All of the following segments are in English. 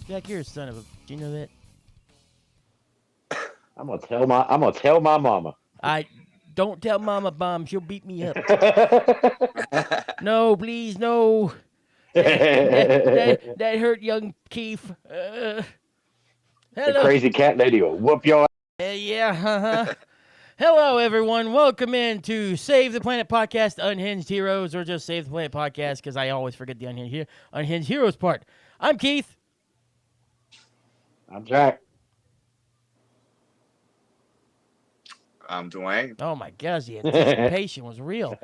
Jack, you're a son of a. Do you know that? I'm gonna tell my mama. I don't tell Mama Bomb. She'll beat me up. No, please, no. That hurt young Keith. The Hello. crazy cat lady will whoop your ass. Yeah, Hello, everyone. Welcome in to Save the Planet Podcast, Unhinged Heroes, or just Save the Planet Podcast, because I always forget the Unhinged Heroes part. I'm Keith. I'm Jack. I'm Dwayne. Oh my gosh, the anticipation was real.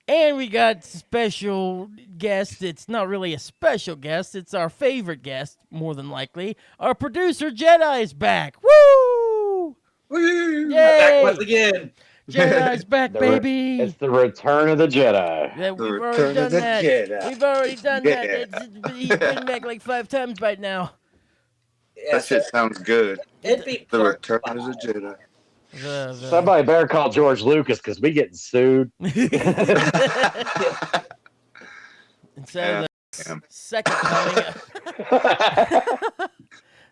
And we got special guest. It's not really a special guest. It's our favorite guest, more than likely. Our producer, Jedi's back. Woo! Woo! Yay! Back once again. Jedi's back, baby. It's the return of the Jedi. Yeah, The we've return already of done the that. Jedi. We've already done that. Yeah. He's been back like 5 times by now. Yeah, That shit sounds good. it'd be The part return five. of the Jedi. Somebody better call George Lucas because we getting sued. Instead of Damn. the second coming,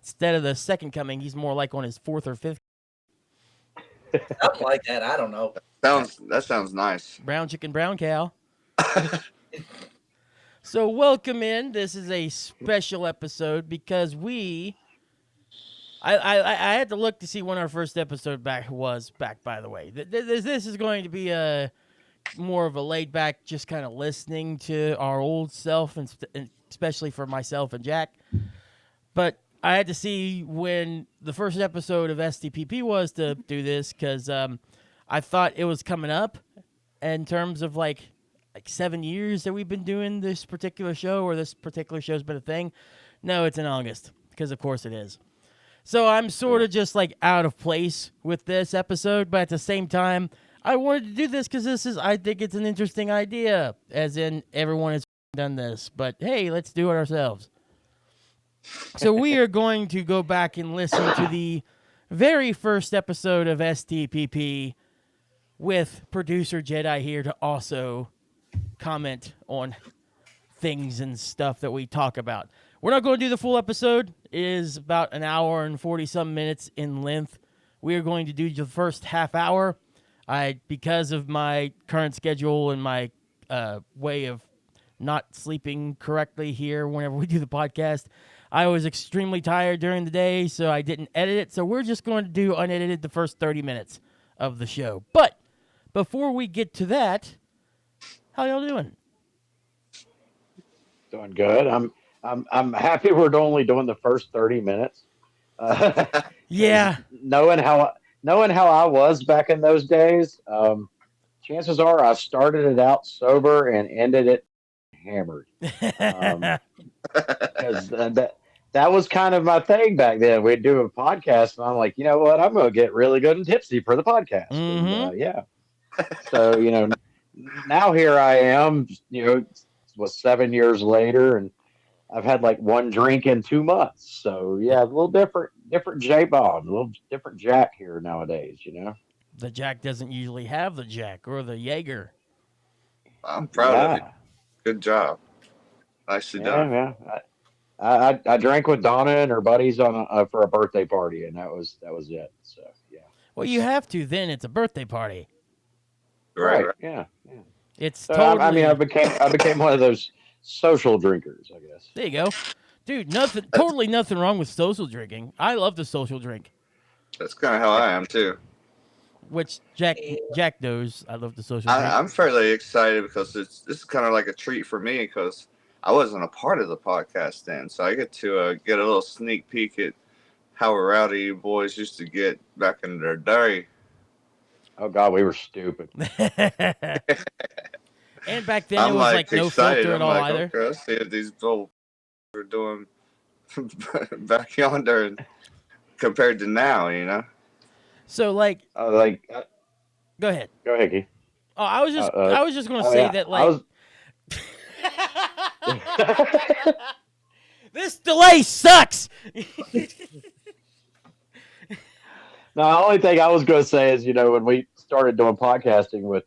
instead of the second coming, he's more like on his 4th or 5th. Something like that. I don't know. That sounds nice. Brown chicken, brown cow. So welcome in. This is a special episode because I had to look to see when our first episode was back. By the way, this is going to be a more of a laid back, just kind of listening to our old self, and especially for myself and Jack. But I had to see when the first episode of STPP was to do this because I thought it was coming up in terms of like 7 years that we've been doing this particular show, or this particular show's been a thing. No, it's in August because of course it is. So I'm sort of just like out of place with this episode, but at the same time, I wanted to do this because I think it's an interesting idea, as in everyone has done this, but hey, let's do it ourselves. So we are going to go back and listen to the very first episode of STPP with producer Jedi here to also comment on things and stuff that we talk about. We're not going to do the full episode. It is about an hour and 40-some minutes in length. We are going to do the first half hour. Because of my current schedule and my way of not sleeping correctly here whenever we do the podcast, I was extremely tired during the day, so I didn't edit it. So we're just going to do unedited the first 30 minutes of the show. But before we get to that, how y'all doing? Doing good. I'm happy we're only doing the first 30 minutes. Yeah. Knowing how I was back in those days, chances are I started it out sober and ended it hammered. Because that was kind of my thing back then. We'd do a podcast, and I'm like, you know what? I'm going to get really good and tipsy for the podcast. Mhm. And, yeah. So, now here I am, it was 7 years later, and I've had like one drink in 2 months. So, yeah, a little different J-Bomb, a little different Jack here nowadays, The Jack doesn't usually have the Jack or the Jaeger. I'm proud of you. Good job. Nicely done. Yeah. I drank with Donna and her buddies for a birthday party, and that was it. So yeah. Well, you have to. Then it's a birthday party. Right. Yeah. It's So, totally. I became one of those social drinkers, I guess. There you go, dude. Totally nothing wrong with social drinking. I love the social drink, That's kind of how I am too. which Jack knows. I love the social drink. I'm fairly excited because this is kind of like a treat for me because I wasn't a part of the podcast then, so I get to get a little sneak peek at how rowdy you boys used to get back in their day. Oh God, we were stupid. And back then I'm it was like no excited. filter at I'm all like, either. okay, let's see what these old are doing back yonder and compared to now. So like, Go go ahead. ahead, Keith. Oh, I was just gonna say that like. This delay sucks. No, the only thing I was going to say is, when we started doing podcasting with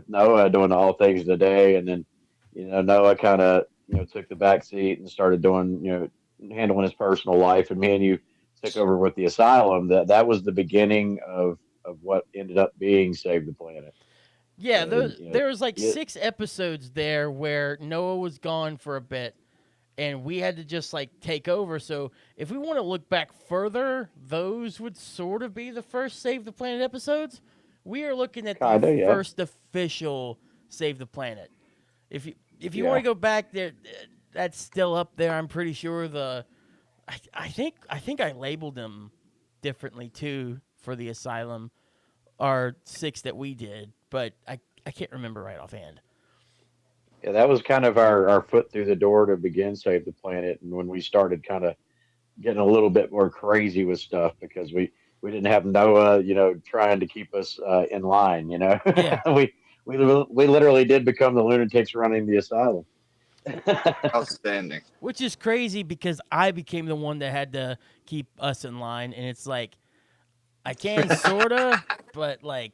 Noah, doing all things today, and then, Noah kind of, took the back seat and started doing, handling his personal life, and me and you took over with the Asylum. That was the beginning of what ended up being Save the Planet. Yeah, And there was like it, 6 episodes there where Noah was gone for a bit, and we had to just like take over. So if we want to look back further, those would sort of be the first Save the Planet episodes. We are looking at the kinda, yeah, first official Save the Planet. If you want yeah. to go back there, that's still up there. I'm pretty sure I think I labeled them differently too for the Asylum, our 6 that we did, but I can't remember right offhand. Yeah, that was kind of our foot through the door to begin Save the Planet, and when we started kind of getting a little bit more crazy with stuff because we didn't have Noah, trying to keep us in line. Yeah. We literally did become the lunatics running the asylum. Outstanding. Which is crazy because I became the one that had to keep us in line, and it's like I can sorta, but like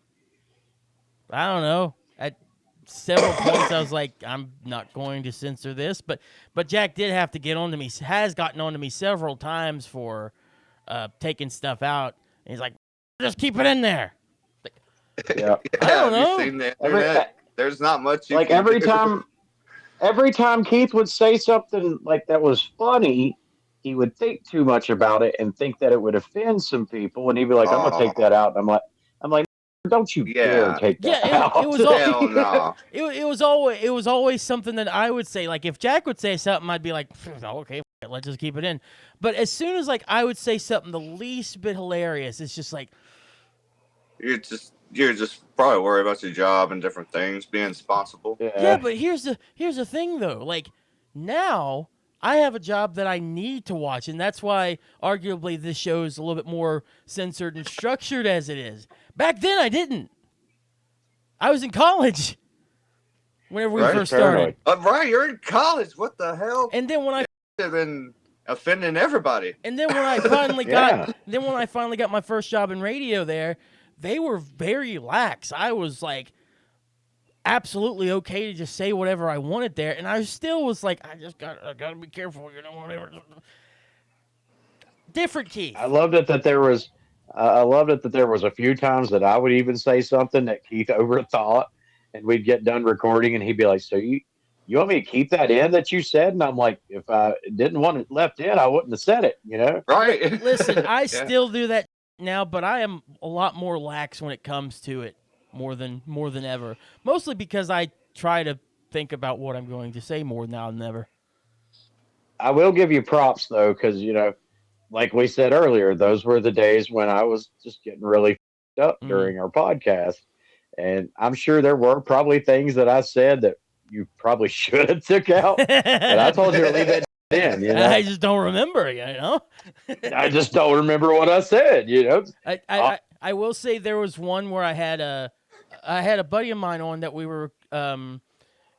I don't know. At several points, I was like, I'm not going to censor this, but Jack did have to get onto me. Has gotten onto me several times for taking stuff out, and he's like, just keep it in there. Yeah, I don't Have you know. seen the every internet? There's not much you like can do. every time Keith would say something like that was funny, he would think too much about it and think that it would offend some people, and he'd be like, "I'm gonna take that Oh, out." And I'm like, "Don't you dare yeah. take that Yeah, it out!" was all. Hell no. It was always something that I would say. Like if Jack would say something, I'd be like, okay, let's just keep it in. But as soon as like I would say something the least bit hilarious, it's just like, You're just probably worried about your job and different things, being responsible. yeah. Yeah, But here's the thing though. Like now I have a job that I need to watch, and that's why arguably this show is a little bit more censored and structured as it is. Back then, I didn't. I was in college whenever we Right? first started, paranoid. Right, you're in college. What the hell? and then when I You've been offending everybody. And then when I finally got, Yeah, then when I finally got my first job in radio, they were very lax. I was like absolutely okay to just say whatever I wanted there, and I still was like, I gotta be careful, whatever. Different Keith. I loved it that there was. I loved it that there was a few times that I would even say something that Keith overthought, and we'd get done recording, and he'd be like, "So you want me to keep that in that you said?" And I'm like, "If I didn't want it left in, I wouldn't have said it." Right. Listen, I Yeah. still do that now, but I am a lot more lax when it comes to it, more than ever. Mostly because I try to think about what I'm going to say more now than ever. I will give you props though, because like we said earlier, those were the days when I was just getting really up Mm. during our podcast, and I'm sure there were probably things that I said that you probably should have took out, but I told you to leave it in. I just don't remember, I just don't remember what I said. I will say there was one where I had a buddy of mine on that we were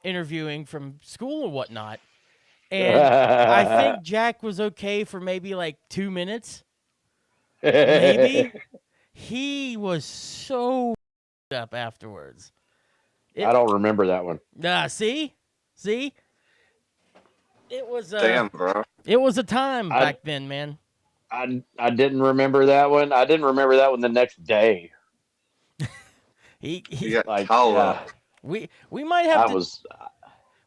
interviewing from school or whatnot, and I think Jack was okay for maybe like 2 minutes, maybe. He was so up afterwards. I don't remember that one. See, it was Damn, bro. it was a time I back then, man. I didn't remember that one. I didn't remember that one the next day. You He got Like, Paolo. we might I have to was.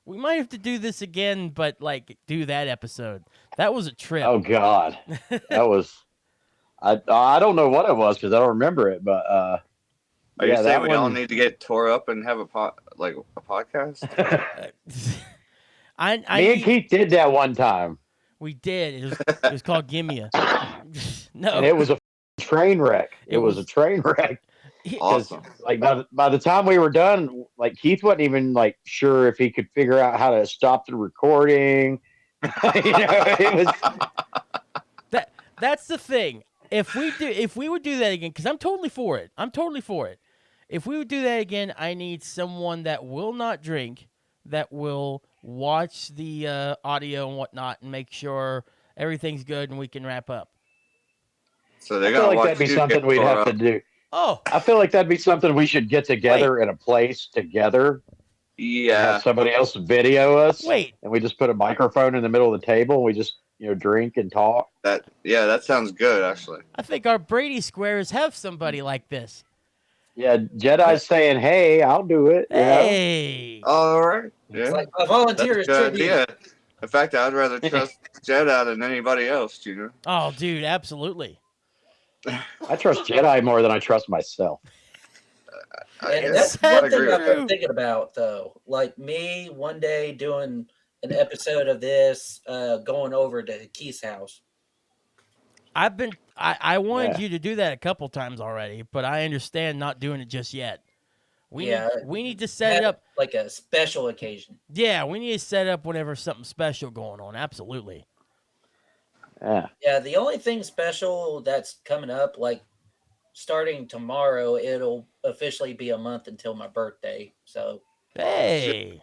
we might have to do this again, but like do that episode. That was a trip. Oh God, that was. I don't know what it was because I don't remember it, but Are you yeah, saying that we all one. need to get tore up and have a podcast? I Me and need, Keith did that one time, we did. It was called Gimmia. and No, it was a train wreck. It It was a was- train wreck. Because Awesome. like by the time we were done, like Keith wasn't even like sure if he could figure out how to stop the recording. It was. that's the thing. If we would do that again, because I'm totally for it. If we would do that again, I need someone that will not drink, that will watch the audio and whatnot, and make sure everything's good and we can wrap up. So I they're feel gonna like watch that'd be you something get we'd tore have to up. do. Oh, I feel like that'd be something we should get together in a place together. Yeah. Have somebody else video us, wait. and we just put a microphone in the middle of the table. And we just drink and talk. That sounds good actually. I think our Brady Squares have somebody like this. Yeah, Jedi's saying, "Hey, I'll do it." Hey. All right. It's Yeah. like a volunteer is That's a good tribute. idea. In fact, I'd rather trust Jedi than anybody else, Oh, dude, absolutely. I trust Jedi more than I trust myself. And Is that's that one thing the I've been truth? thinking about, though. Like me, one day doing an episode of this, going over to Keith's house. I wanted Yeah. you to do that a couple times already, but I understand not doing it just yet. We need to set it Have up. like a special occasion. Yeah, we need to set it up whenever something special going on. Absolutely. Yeah. Yeah, the only thing special that's coming up, like starting tomorrow, it'll officially be a month until my birthday. So, Hey.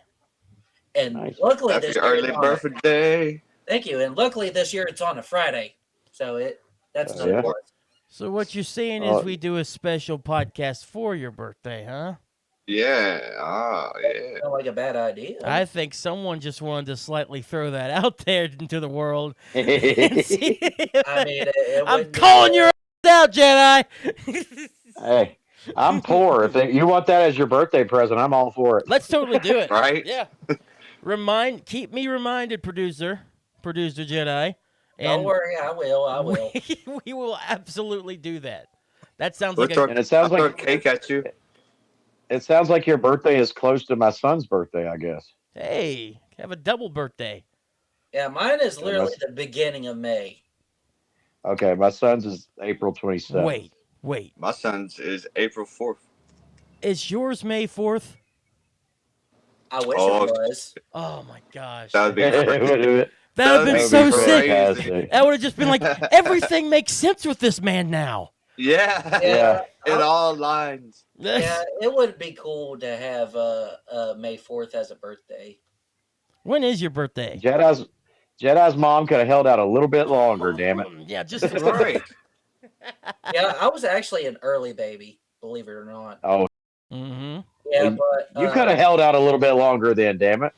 and Nice. luckily Happy this year early it's on a, birthday. thank you. And luckily this year it's on a Friday, so that's Oh, another yeah? plus. So what you're saying Oh. is we do a special podcast for your birthday, huh? Yeah. Yeah. Not like a bad idea. I think someone just wanted to slightly throw that out there into the world. And Hey, see I mean, it I'm wouldn't be calling your bad. ass out, Jedi. I'm poor. If you want that as your birthday present, I'm all for it. Let's totally do it. Right? Yeah. Keep me reminded, producer Jedi. Don't worry, I will. We will absolutely do that. That sounds We'll like throw, And it sounds I'll throw like cake at you. it sounds like your birthday is close to my son's birthday, I guess. hey, have a double birthday. Yeah, mine is literally that's- the beginning of May. Okay, my son's is April 27th. Wait. My son's is April 4th. Is yours May 4th? I wish Oh. it was. Oh my gosh. That would be crazy. That would have been That so would be sick. fantastic. That would have just been like, everything makes sense with this man now. Yeah. Yeah. In all lines. Yeah, it would be cool to have May 4th as a birthday. When is your birthday? Jedi's mom could have held out a little bit longer, damn it. Yeah, just Right. Yeah, I was actually an early baby, believe it or not. Oh, Mm-hmm. Yeah, Well, but you could have held out a little bit longer then, damn it.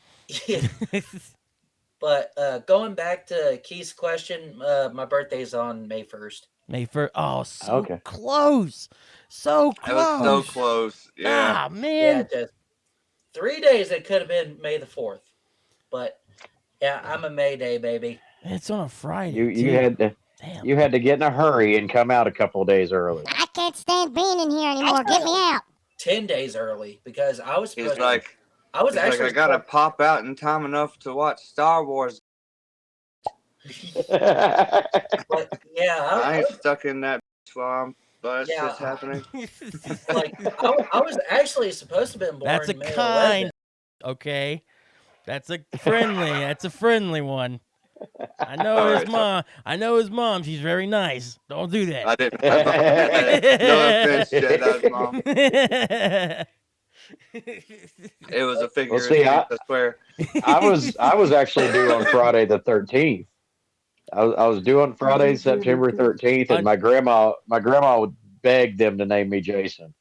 But going back to Keith's question, my birthday's on May 1st. May 1st. Oh, so Okay. close. So That was so close. close. Yeah. Ah, man. Yeah, just 3 days it could have been May the 4th. But yeah, I'm a May Day baby. It's on a Friday. You too. had to Damn. you had to get in a hurry and come out a couple of days early. I can't stand being in here anymore. Get me out. 10 days early because I was He's supposed like, I was he's like, actually I gotta pop out in time enough to watch Star Wars. but yeah, I ain't stuck in that while it's Yeah. just happening. I was actually supposed to have been born That's a May kind. 11th. Okay. That's a friendly one. I know his mom. I know his mom. She's very nice. Don't do I that. didn't. No offense, Jedi's mom. It was a figure. Well, see, I swear. I was actually due on Friday the 13th. I was due on Friday, September 13th, and my grandma would beg them to name me Jason.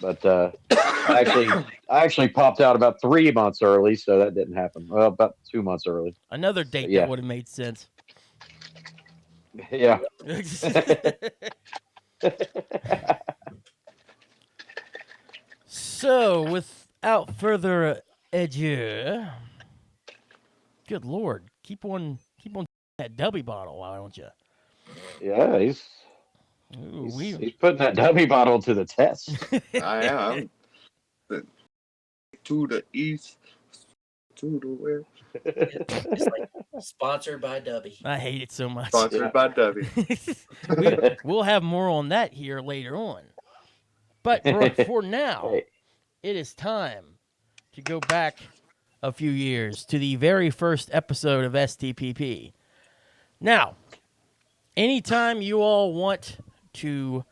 But I actually popped out about 3 months early, so that didn't happen. Well, about 2 months early. Another date Yeah. that would have made sense. Yeah. So, without further ado, good Lord, keep on that dubby bottle, why don't you? Yeah, he's Ooh, he's putting that dummy bottle to the test. I am. To the east, to the west. It's like sponsored by Dubby. I hate it so much. Sponsored by Dubby. We'll have more on that here later on. But for now, Hey. it is time to go back a few years to the very first episode of STPP. Now, anytime you all want to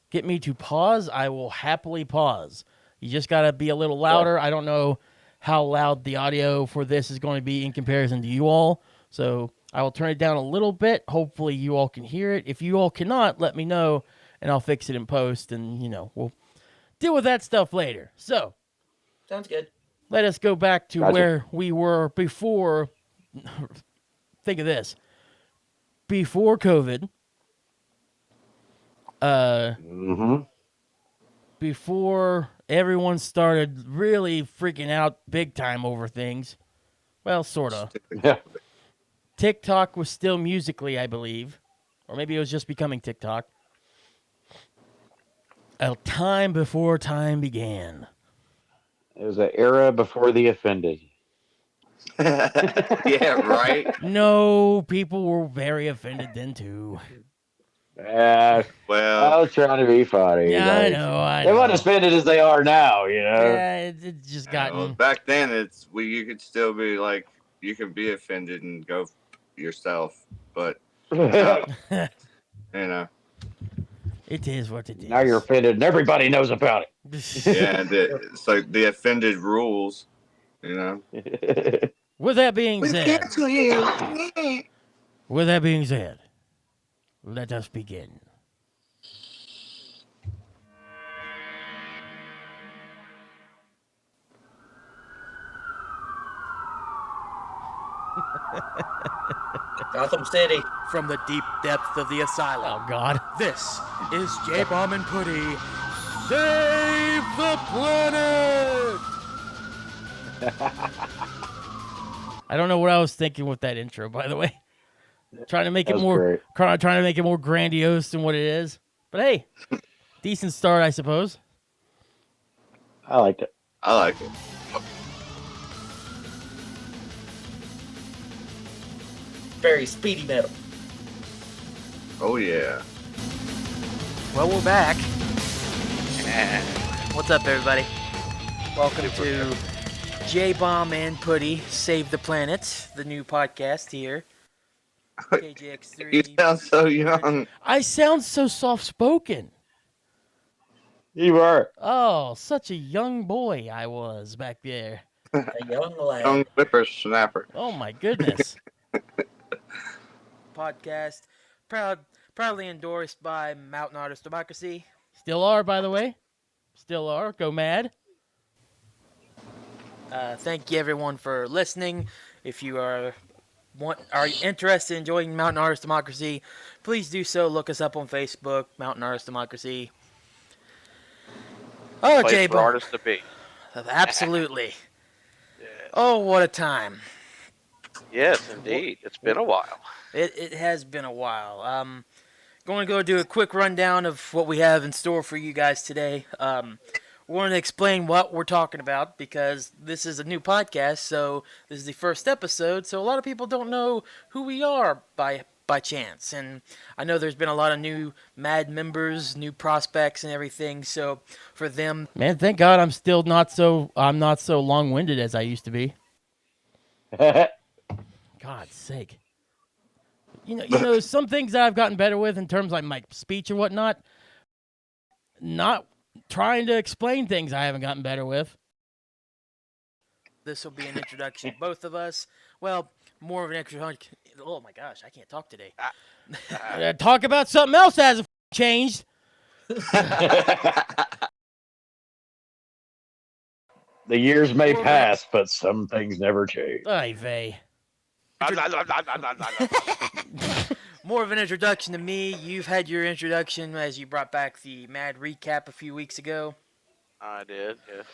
get me to pause, I will happily pause. You just got to be a little louder. I don't know how loud the audio for this is going to be in comparison to you all. So I will turn it down a little bit. Hopefully you all can hear it. If you all cannot, let me know, and I'll fix it in post, and, we'll deal with that stuff later. So Sounds good. let us go back to Gotcha. where we were before. Think of this. before COVID. Mm-hmm. Before everyone started really freaking out big time over things. Well, sort of. Yeah. TikTok was still Musically, I believe. Or maybe it was just becoming TikTok. A time before time began. It was an era before the offended. Yeah, right. No, people were very offended then too. I Well, was trying to be funny. Yeah, I Like, know. they weren't as offended as they are now, you know? Yeah, it's just well, gotten. back then you could still be like you can be offended and go yourself, but now, you know, It is what it is. Now you're offended and everybody knows about yeah, it's like the offended rules, you know. it. With that being We said, cancel you. with that being said, let us begin. Gotham City. From the deep depths of the asylum, Oh God. this is J-Bomb and Putty. Save the planet! I don't know what I was thinking with that intro, by the way. Trying to make That it was more great. trying to make it more grandiose than what it is. But hey, decent start, I suppose. I liked it. I like it. Very speedy metal. Oh yeah. Well, we're back. What's up, everybody? Welcome to J-Bomb and Putty Save the Planet, the new podcast here. You KJX3. sound so young. I sound so soft-spoken. You are. Oh, such a young boy I was back there. A young lad. Young whippersnapper. Oh my goodness. Podcast proudly endorsed by Mountain Artist Democracy. Still are, by the way. Still are. Go mad. Thank you everyone for listening. If you are interested in joining Mountain Artist Democracy, please do so. Look us up on Facebook, Mountain Artist Democracy. Oh, Place Jay, for artists to be. absolutely. Yeah. Oh, what a time! Yes, indeed. It's been a while. It has been a while. Going to go do a quick rundown of what we have in store for you guys today. We want to explain what we're talking about because this is a new podcast, so this is the first episode, so a lot of people don't know who we are by chance. And I know there's been a lot of new M.A.D members, new prospects and everything, so for them, Man, thank God I'm still not so long-winded as I used to be. God's sake. You know, some things that I've gotten better with in terms of like my speech and whatnot. Not trying to explain things I haven't gotten better with. this will be an introduction to both of us. Well, more of an introduction. Oh my gosh, I can't talk today. Talk about something else that hasn't changed. The years may pass, but some things never change. Ay vey. More of an introduction to me. You've had your introduction as you brought back the M.A.D recap a few weeks ago. I did, yes.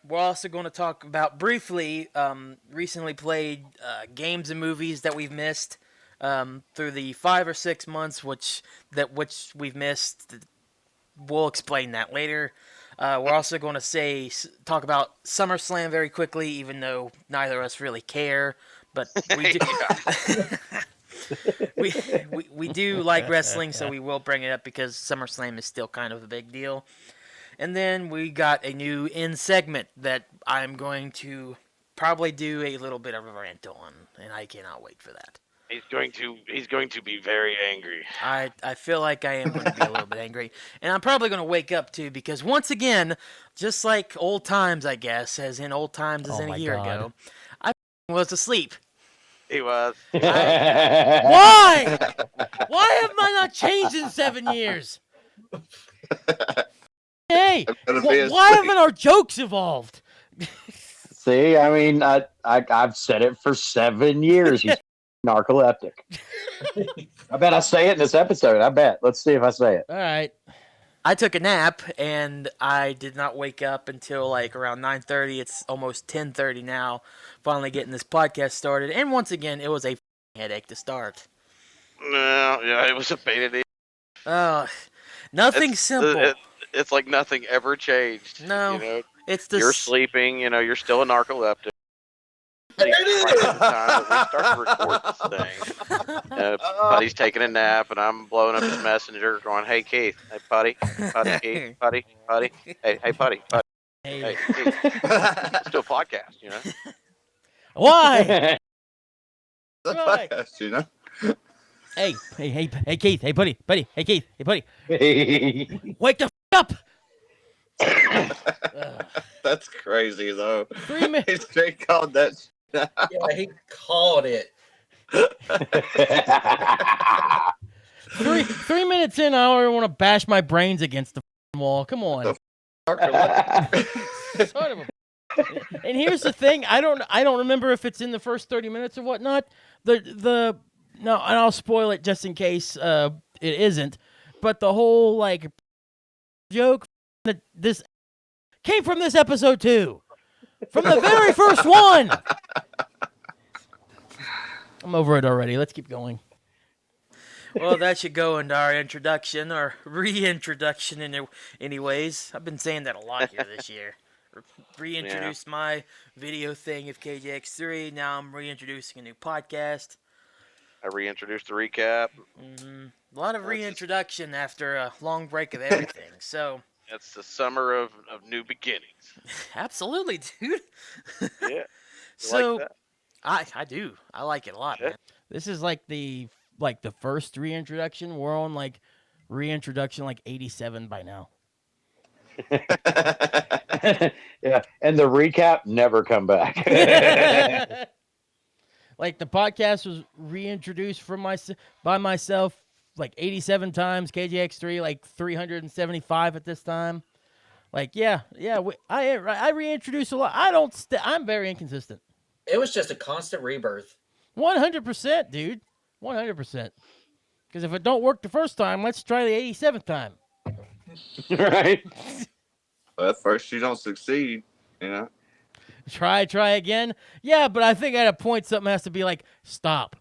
We're also going to talk about briefly recently played games and movies that we've missed through the 5 or 6 months which we've missed. We'll explain that later. We're also going to talk about SummerSlam very quickly, even though neither of us really care. But we do, we do like wrestling, so we will bring it up because SummerSlam is still kind of a big deal. And then we got a new end segment that I'm going to probably do a little bit of a rant on, and I cannot wait for that. He's going to be very angry. I feel like I am going to be a little bit angry. And I'm probably going to wake up, too, because once again, just like old times, I guess, as in old times as Oh in a my year God. ago, I was asleep. He was. Why? Why have I not changed in 7 years? Hey, I'm gonna be why asleep. haven't our jokes evolved? See, I mean, I've said it for 7 years. He's Narcoleptic. I bet I say it in this episode. I bet. Let's see if I say it. All right. I took a nap and I did not wake up until like around 9:30. It's almost 10:30 now. Finally getting this podcast started, and once again, it was a headache to start. No, yeah, it was a pain in the. Nothing It's, simple. it's like nothing ever changed. No, You know, it's the you're sleeping. You know, you're still a narcoleptic. Right at the time that we start to record this thing. Buddy's taking a nap, and I'm blowing up his messenger, going, "Hey Keith, hey Putty, Putty, Keith, Putty, Putty, hey Putty, Putty, hey Keith, let's do a podcast." You know. Why? The Right. podcast, you know. Hey, Keith, hey, buddy, hey, Keith, hey, buddy, wake the up! That's crazy though. 3 minutes. He straight called that. Yeah, he called it. 3 minutes in, I already want to bash my brains against the wall. Come on. Son of a. And here's the thing: I don't remember if it's in the first 30 minutes or whatnot. No, and I'll spoil it just in case it isn't. But the whole like joke that this came from this episode too, from the very first one. I'm over it already. Let's keep going. Well, that should go into our introduction or reintroduction anyways. I've been saying that a lot here this year. Reintroduced my video thing of KJX3. Now I'm reintroducing a new podcast. I reintroduced the recap. A lot of reintroduction after a long break of everything. So It's the summer of new beginnings. absolutely, dude. Yeah. You So like that? I do. I like it a lot, Yeah. man. This is like the first reintroduction. We're on like reintroduction like 87 by now. Yeah, and the recap never come back. Like the podcast was reintroduced by myself like 87 times. KJX3 like 375 at this time. Like yeah, I reintroduce a lot. I'm very inconsistent. It was just a constant rebirth. 100%, dude. 100%. Because if it don't work the first time, let's try the 87th time. Right? Well, at first you don't succeed, you know. Try again. Yeah, but I think at a point something has to be like, stop.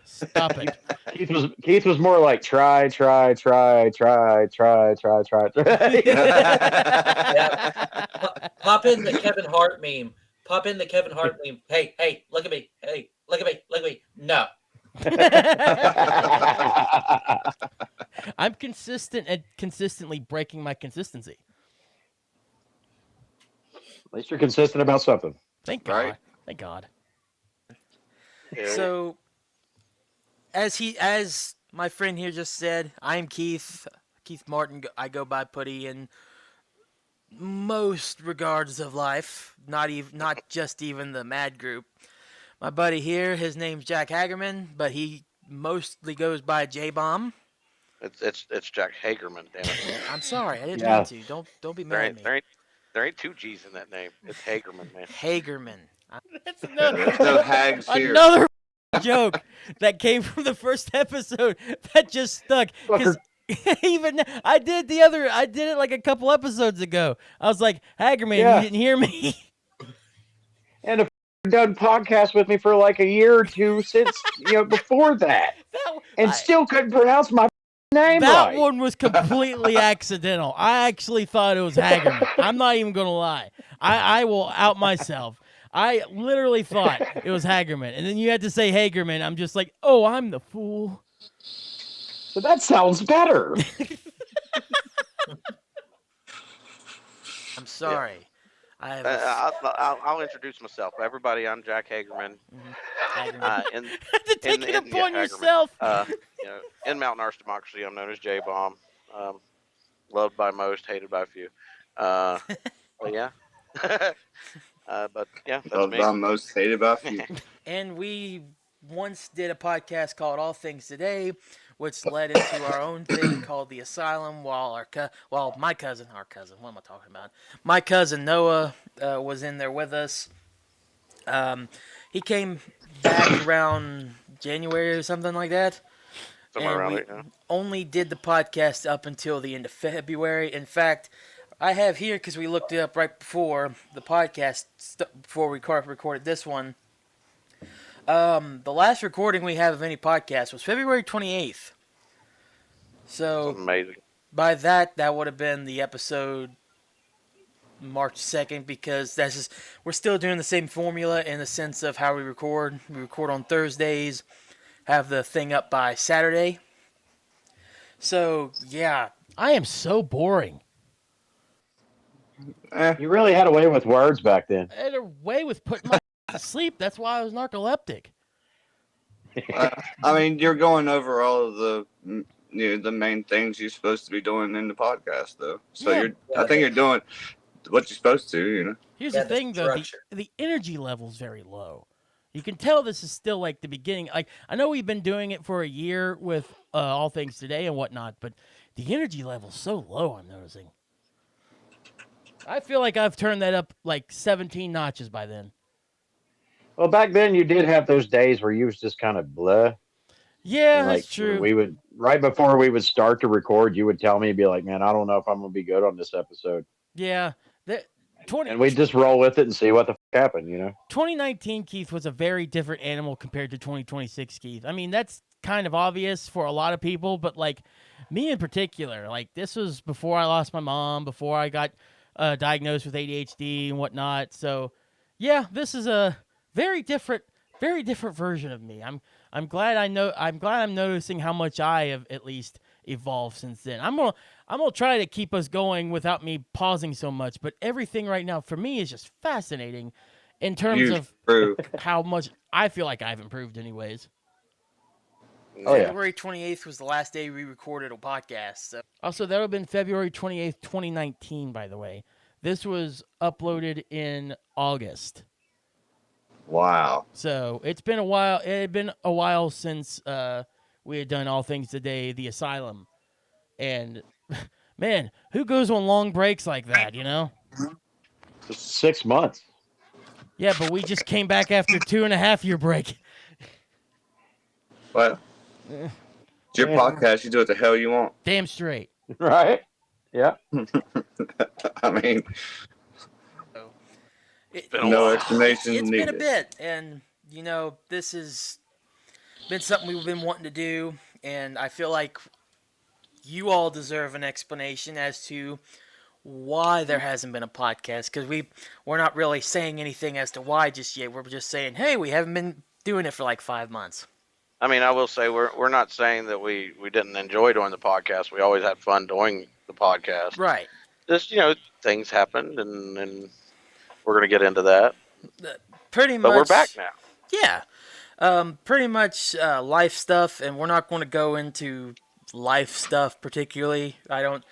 Stop it. Keith was more like try. Yeah. Pop in the Kevin Hart meme. Hey, look at me. Hey, look at me. No. I'm consistent at consistently breaking my consistency. At least you're consistent about something. Thank God. Right. Thank God. Yeah. So as my friend here just said, I'm Keith Martin. I go by Putty in most regards of life, not just even the M.A.D group. My buddy here, his name's Jack Hagerman, but he mostly goes by J-Bomb. It's Jack Hagerman, damn it. I'm sorry, I didn't Yeah. mean to. Don't be mad at me. There ain't two G's in that name. It's Hagerman, man. Hagerman. That's another, There's no hags here. another joke that came from the first episode that just stuck. 'Cause even I did it like a couple episodes ago. I was like, Hagerman, Yeah. you didn't hear me. And have done podcasts with me for like a year or two since before that, and still couldn't pronounce my name That right. one was completely accidental. I actually thought it was Hagerman. I'm not even gonna lie. I will out myself. I literally thought it was Hagerman, and then you had to say Hagerman. I'm just like, oh, I'm the fool. So that sounds better. I'm sorry. I have I'll introduce myself. Everybody, I'm Jack Hagerman. Hagerman. To take it upon Hagerman. yourself. In Mountain Arts Democracy, I'm known as J-Bomb. Loved by most, hated by few. But yeah. But yeah, that's Loved me. by most, hated by few. And we once did a podcast called All Things Today, which led into our own thing called the Asyluim. While my cousin, what am I talking about? My cousin Noah was in there with us. He came back around January or something like that. Somewhere And around we it. Yeah. only did the podcast up until the end of February. In fact, I have here, because we looked it up right before the podcast, before we recorded this one. The last recording we have of any podcast was February 28th. So It's amazing. by that would have been the episode March 2nd, because we're still doing the same formula in the sense of how we record. We record on Thursdays, have the thing up by Saturday. So, yeah. I am so boring. You really had a way with words back then. I had a way with putting my to sleep. That's why I was narcoleptic. I mean, you're going over all of the main things you're supposed to be doing in the podcast, though. So Yeah. I think you're doing what you're supposed to. Here's Yeah, the the thing, though. structure. The energy level's very low. You can tell this is still like the beginning. Like, I know we've been doing it for a year with All Things Today and whatnot, but the energy level's so low, I'm noticing. I feel like I've turned that up like 17 notches by then. Well, back then you did have those days where you was just kind of blah. Yeah, And, like, that's true. we would right before we would start to record, you would tell me, be like, "Man, I don't know if I'm gonna be good on this episode," Yeah. and we'd just roll with it and see what the happened. 2019 Keith was a very different animal compared to 2026 Keith. I mean, that's kind of obvious for a lot of people, but like me in particular, like this was before I lost my mom, before I got diagnosed with ADHD and whatnot. So, yeah, this is a very different version of me. I'm glad I'm noticing how much I have at least evolved since then. I'm gonna try to keep us going without me pausing so much, but everything right now for me is just fascinating in terms of how much I feel like I've improved anyways. Oh, yeah. February 28th was the last day we recorded a podcast. So. Also, that would have been February 28th, 2019, by the way. This was uploaded in August. Wow. So it's been a while. It had been a while since we had done All Things Today, the Asyluim. And, man, who goes on long breaks like that, Just 6 months. Yeah, but we just came back after 2.5-year break. Well, it's your podcast. You do what the hell you want. Damn straight. Right? Yeah. I mean, No explanation It's needed. been a bit, and this has been something we've been wanting to do, and I feel like you all deserve an explanation as to why there hasn't been a podcast, because we're not really saying anything as to why just yet. We're just saying, hey, we haven't been doing it for like 5 months. I mean, I will say we're not saying that we didn't enjoy doing the podcast. We always had fun doing the podcast. Right. Just things happened, and we're gonna get into that. Pretty much. But we're back now. Yeah. Pretty much life stuff, and we're not going to go into life stuff particularly. I don't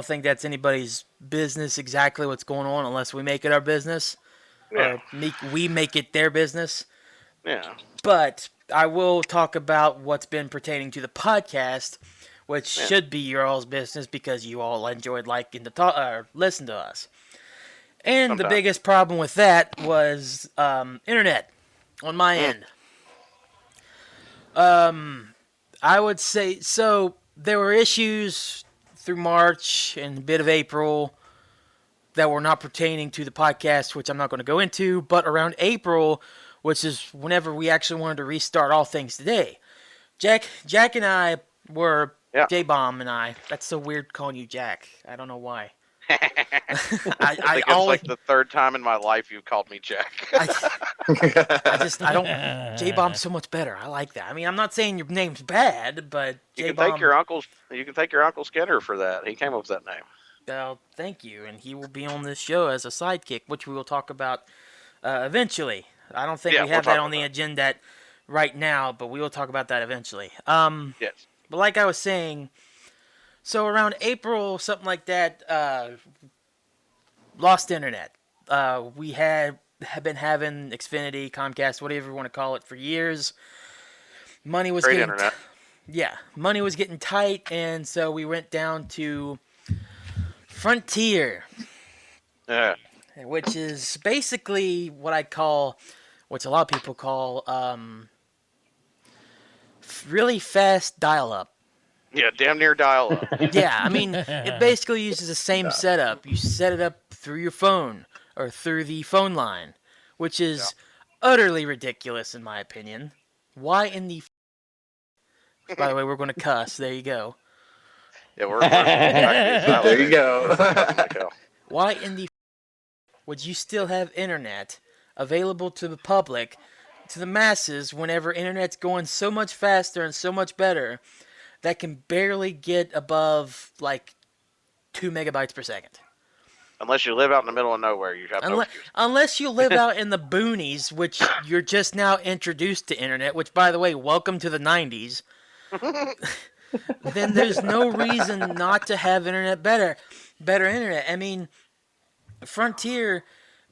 think that's anybody's business exactly what's going on unless we make it our business. Yeah. Or we make it their business. Yeah. But I will talk about what's been pertaining to the podcast, which should be your all's business because you all enjoyed liking to listen to us. And Sometimes. the biggest problem with that was internet on my end. I would say, so there were issues through March and a bit of April that were not pertaining to the podcast, which I'm not going to go into, but around April, which is whenever we actually wanted to restart All Things Today. Jack and I were, J-Bomb and I, that's so weird calling you Jack. I don't know why. I think it's like the third time in my life you've called me Jack. I don't. J-Bomb's so much better. I like that. I mean, I'm not saying your name's bad, but You can thank your uncle. You can thank your Uncle Skinner for that. He came up with that name. Well, thank you, and he will be on this show as a sidekick, which we will talk about eventually. I don't think we have that on the agenda right now, but we will talk about that eventually. Yes. But like I was saying, so around April, something like that, lost internet. We have been having Xfinity, Comcast, whatever you want to call it, for years. Money was Great getting internet. money was getting tight, and so we went down to Frontier. Yeah. Which is basically what I call which a lot of people call really fast dial-up. Yeah, damn near dial up. Yeah, I mean, it basically uses the same setup. You set it up through your phone or through the phone line, which is utterly ridiculous in my opinion. Why in the... By the way, we're going to cuss. There you go. Yeah, we're there you go. Why in the would you still have internet available to the public, to the masses, whenever internet's going so much faster and so much better that can barely get above like 2 megabytes per second? Unless you live out in the middle of nowhere, you have no excuse. Unless you live out in the boonies, which you're just now introduced to internet, which, by the way, welcome to the 90s. Then there's no reason not to have internet better internet. I mean, Frontier,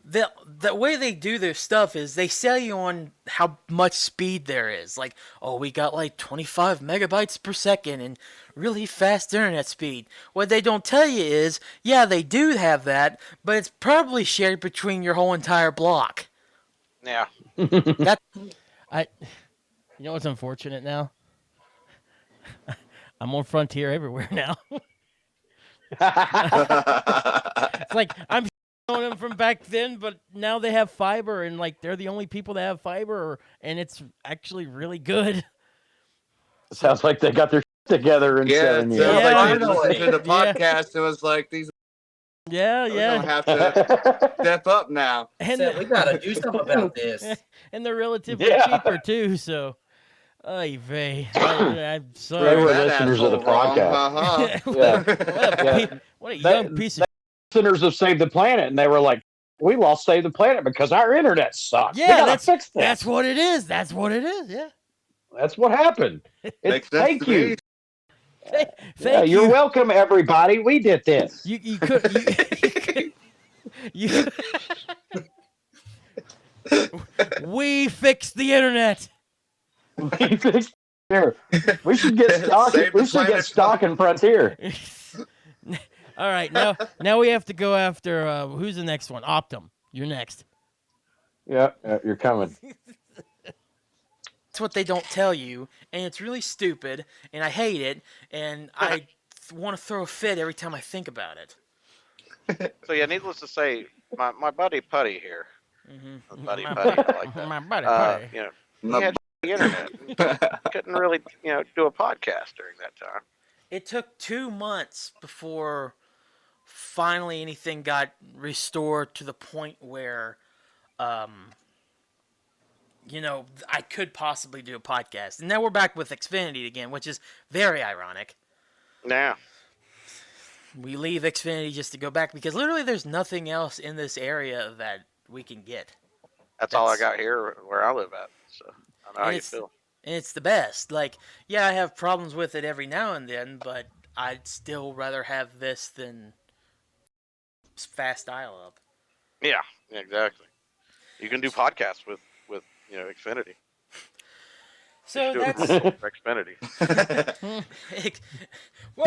the way they do their stuff is they sell you on how much speed there is. Like, oh, we got like 25 megabytes per second and really fast internet speed. What they don't tell you is, yeah, they do have that, but it's probably shared between your whole entire block. Yeah. You know what's unfortunate now? I'm on Frontier everywhere now. It's like I'm on them from back then, but now they have fiber, and like they're the only people that have fiber, and it's actually really good. Sounds like they got their together in Yeah, 7 it years. sounds Yeah. like you listened to the Yeah. podcast. It was like these. Yeah, We're yeah. gonna have to step up now. And Said, we gotta do something about this. and they're relatively cheaper too, so I'm They sorry. were That listeners of the asshole wrong, podcast. haha. What a young piece of Listeners of Save the Planet, and they were like, "We lost Save the Planet because our internet sucks. Yeah, we gotta that's- fix this." That's what it is. That's what it is. Yeah. That's what happened. Makes sense Thank to you. me. Thank You're you. welcome, everybody. We did this. You could you we fixed the internet. We fixed here. We should get stock. Save We the should get planet. stock in Frontier. All right, now we have to go after who's the next one? Optum. You're next. Yeah, you're coming. That's what they don't tell you, and it's really stupid, and I hate it, and I want to throw a fit every time I think about it. So yeah, needless to say, my buddy Putty here, Mm-hmm. buddy Putty like that. My buddy. You know, he had the internet. Couldn't really, do a podcast during that time. It took 2 months before finally anything got restored to the point where, I could possibly do a podcast. And now we're back with Xfinity again, which is very ironic. Yeah. We leave Xfinity just to go back because literally there's nothing else in this area that we can get. That's all I got here where I live at. So I know how you feel. And it's the best. Like, yeah, I have problems with it every now and then, but I'd still rather have this than fast dial-up. Yeah, exactly. You can do podcasts with Xfinity. So You should do that's... it for Xfinity.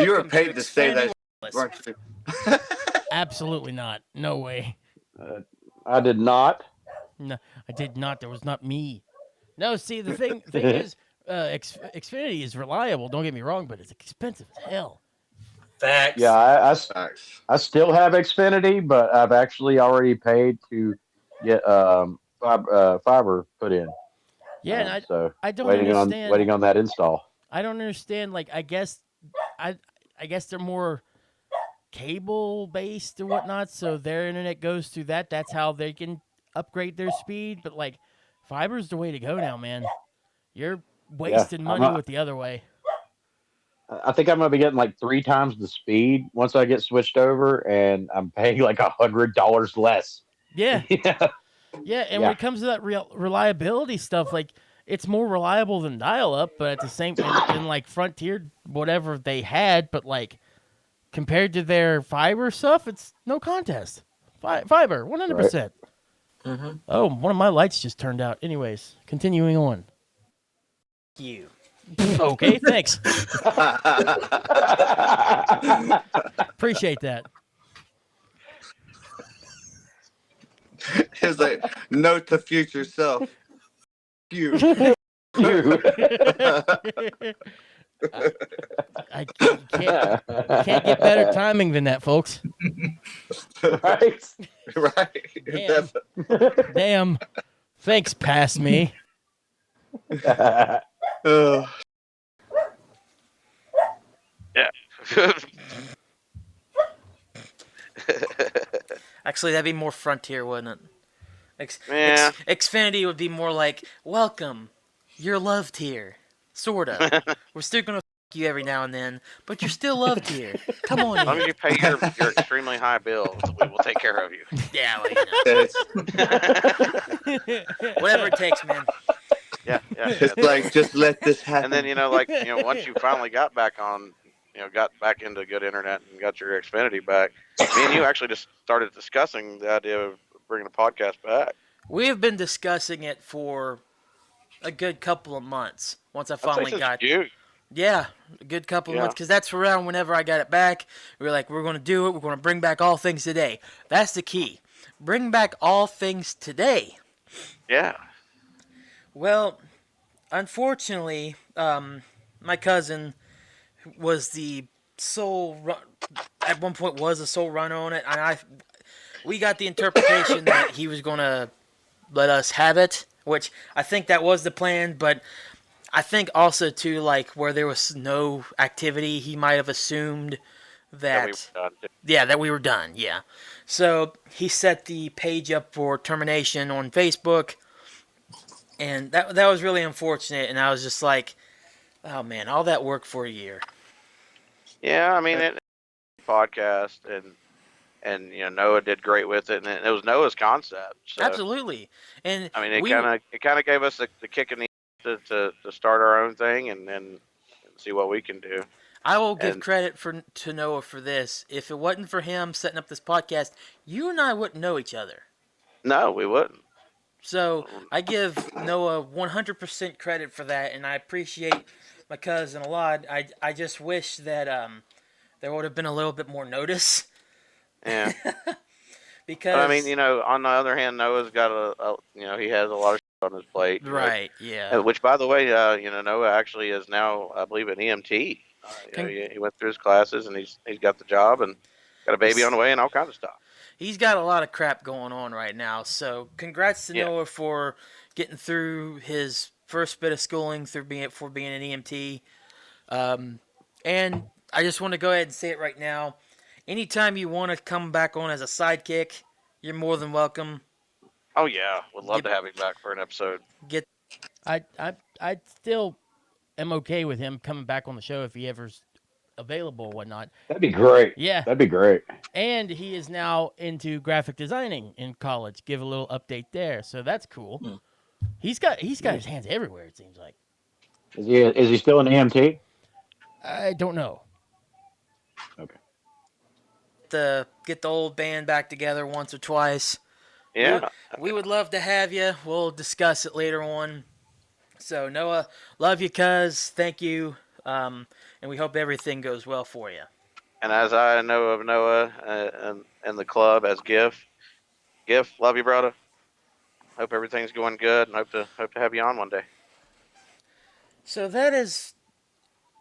You were Welcome paid to to say Xfinity that. Wireless. weren't you? Absolutely not. No way. I did not. No, I did not. There was not me. No, see, the thing is, Xfinity is reliable. Don't get me wrong, but it's expensive as hell. Facts. Yeah, Facts. I still have Xfinity, but I've actually already paid to get fiber put in. Yeah, and so I don't waiting understand. on that install. I don't understand. Like, I guess they're more cable based or whatnot, so their internet goes through that. That's how they can upgrade their speed. But like, fiber's the way to go now, man. You're wasting money with the other way. I think I'm gonna be getting like 3 times the speed once I get switched over, and I'm paying like $100 less. Yeah. Yeah, and when Yeah. it comes to that reliability stuff, like, it's more reliable than dial-up, but at the same time, in like Frontier, whatever they had, but like compared to their fiber stuff, it's no contest. Fiber, 100%. Mm-hmm. Oh, one of my lights just turned out. Anyways, continuing on. You. Okay, thanks. Appreciate that. It's like note to future self. You. I can't get better timing than that, folks. Right? Right. Damn. Damn. Thanks, pass me. Uh, Yeah. Actually, that'd be more Frontier, wouldn't it? Yeah. Xfinity would be more like, welcome, you're loved here. Sorta. We're still gonna f you every now and then, but you're still loved here. Come on As long as in. you pay your extremely high bills, we will take care of you. Yeah, well, you it's, know. Whatever it takes, man. Yeah. it's like, just let this happen. And then, once you finally got back on, got back into good internet and got your Xfinity back, me and you actually just started discussing the idea of bringing the podcast back. We have been discussing it for a good couple of months. Once I I'd say finally since got, June. yeah, a good couple of Yeah. months, because that's around whenever I got it back. We were like, we're going to do it. We're going to bring back all things today. That's the key. Bring back all things today. Yeah. Well, unfortunately, my cousin was the sole at one point was the sole runner on it, and we got the interpretation that he was going to let us have it, which I think that was the plan, but I think also too, like, where there was no activity, he might have assumed that we were done. that we were done. Yeah. So he set the page up for termination on Facebook, and that was really unfortunate. And I was just like, oh man, all that work for a year. Yeah, I mean, it podcast and Noah did great with it, and it was Noah's concept. So, Absolutely. And I mean, it kind of gave us the kick in the to start our own thing and see what we can do. I will give credit to Noah for this. If it wasn't for him setting up this podcast, you and I wouldn't know each other. No, we wouldn't. So I give Noah 100% credit for that, and I appreciate my cousin a lot. I just wish that there would have been a little bit more notice. Yeah. Because But, I mean, on the other hand, Noah's got he has a lot of shit on his plate. Right. Yeah. Which, by the way, Noah actually is now, I believe, an EMT. He went through his classes and he's got the job and got a baby on the way and all kinds of stuff. He's got a lot of crap going on right now. So congrats to Noah for getting through his first bit of schooling for being an EMT. And I just want to go ahead and say it right now. Anytime you want to come back on as a sidekick, you're more than welcome. Oh yeah, would love to have him back for an episode. I still am okay with him coming back on the show if he ever's available or whatnot. That'd be great. Yeah. That'd be great. And he is now into graphic designing in college. Give a little update there. So that's cool. He's got his hands everywhere, it seems like. Is he still an EMT? I don't know. Okay. Get the old band back together once or twice. Yeah. We would love to have you. We'll discuss it later on. So, Noah, love you, cuz. Thank you. And we hope everything goes well for you. And as I know of Noah and the club as GIF, love you, brother. Hope everything's going good and hope to have you on one day. So that has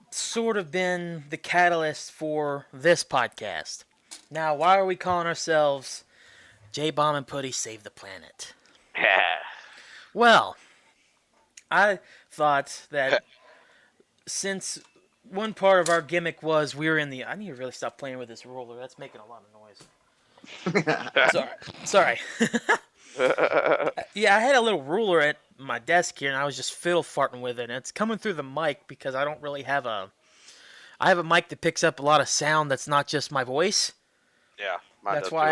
sort of been the catalyst for this podcast. Now, why are we calling ourselves J-Bomb and Putty Save the Planet? Yeah. Well, I thought that since one part of our gimmick was we were in the... I need to really stop playing with this ruler. That's making a lot of noise. Sorry. Yeah, I had a little ruler at my desk here, and I was just fiddle farting with it. And it's coming through the mic because I don't really have a... I have a mic that picks up a lot of sound that's not just my voice. Yeah. That's why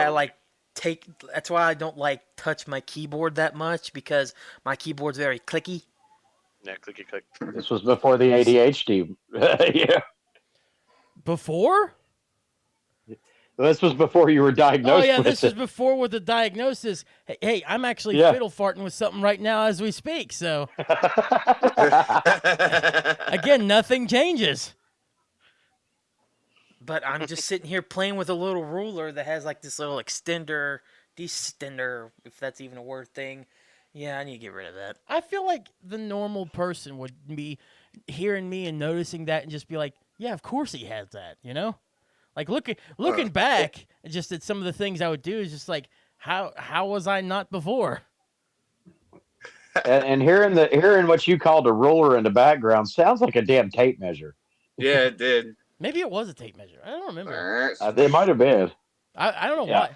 That's why I don't touch my keyboard that much, because my keyboard's very clicky. Yeah, clicky click. This was before the ADHD. Yeah. Before? This was before you were diagnosed. Oh yeah, with this it. was before with the diagnosis. Hey, I'm actually fiddle farting with something right now as we speak. So again, nothing changes. But I'm just sitting here playing with a little ruler that has this little destender, if that's even a word thing. Yeah, I need to get rid of that. I feel like the normal person would be hearing me and noticing that and just be like, yeah, of course he has that, you know? Like looking back just at some of the things I would do is just like, how was I not before? And hearing what you called a ruler in the background sounds like a damn tape measure. Yeah, it did. Maybe it was a tape measure. I don't remember. It might have been. I don't know Yeah. why.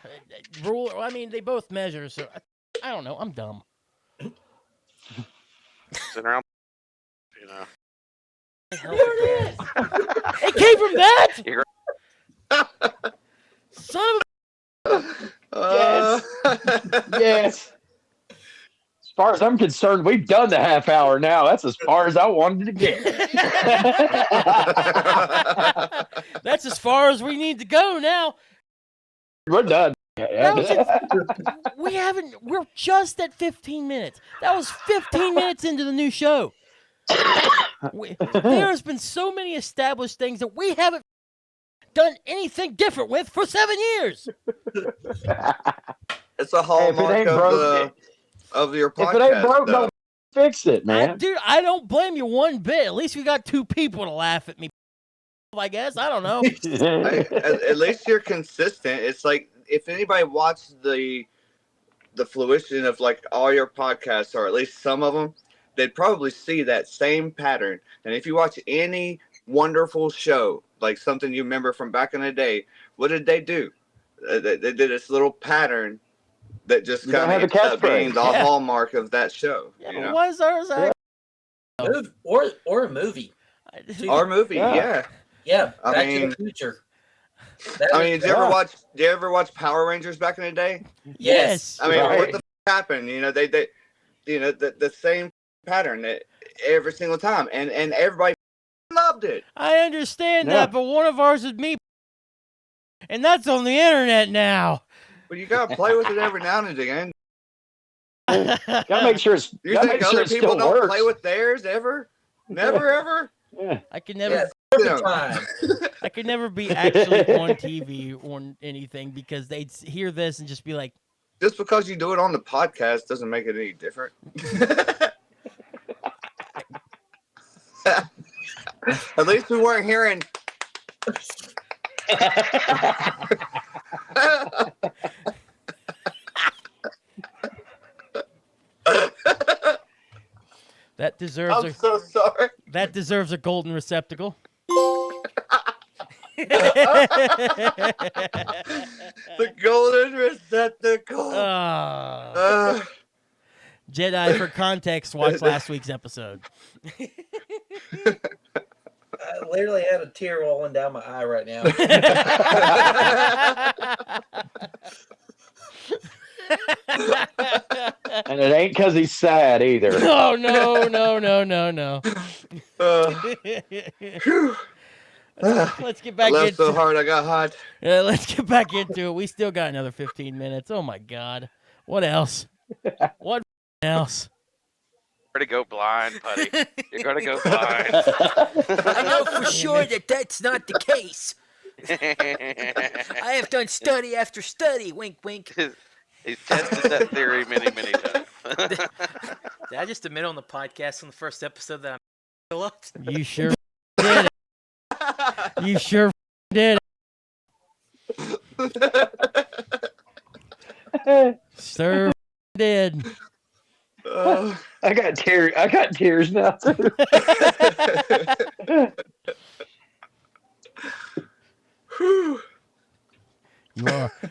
Ruler. I mean, they both measure, so I don't know. I'm dumb. Sitting around, you know. It came from that. Son of Yes. Yes. As far as I'm concerned, we've done the half hour now. That's as far as I wanted to get. a. That's as far as we need to go now. We're done. That was we're just at 15 minutes. That was 15 minutes into the new show. There's been so many established things that we haven't done anything different with for 7 years. It's a hallmark of your podcast. If it ain't broke, don't fix it, man. Dude, I don't blame you one bit. At least we got 2 people to laugh at me. I guess. I don't know. At least you're consistent. It's like if anybody watched the fruition of like all your podcasts, or at least some of them, they'd probably see that same pattern. And if you watch any wonderful show, like something you remember from back in the day, what did they do? They did this little pattern that just kind of ends up being the hallmark of that show. Yeah, you know? why is ours Or a movie. Our movie, yeah. Yeah, Back to the Future. Did you ever watch Power Rangers back in the day? Yes. I mean, what the happened? You know, they the same pattern every single time, and everybody loved it. I understand that, but one of ours is me, and that's on the internet now. But you gotta play with it every now and again. Gotta make sure it's. You think other people don't play with theirs ever? Never ever. Yeah. I could never. Time. I could never be actually on TV or anything because they'd hear this and just be like, just because you do it on the podcast doesn't make it any different. At least we weren't hearing. that deserves. I'm so sorry. That deserves a golden receptacle. The golden receptacle. Jedi, for context, watch last week's episode. I literally had a tear rolling down my eye right now. And it ain't because he's sad either. No. Let's get back into it. So hard I got hot. Let's get back into it. We still got another 15 minutes. Oh my God. What else? What else? You're to go blind, buddy. You're gonna go blind. I know for sure that that's not the case. I have done study after study. Wink, wink. He's tested that theory many, many times. Did I just admit on the podcast on the first episode that I'm up? You sure did it. You sure did it. Sir did. I got tears now too.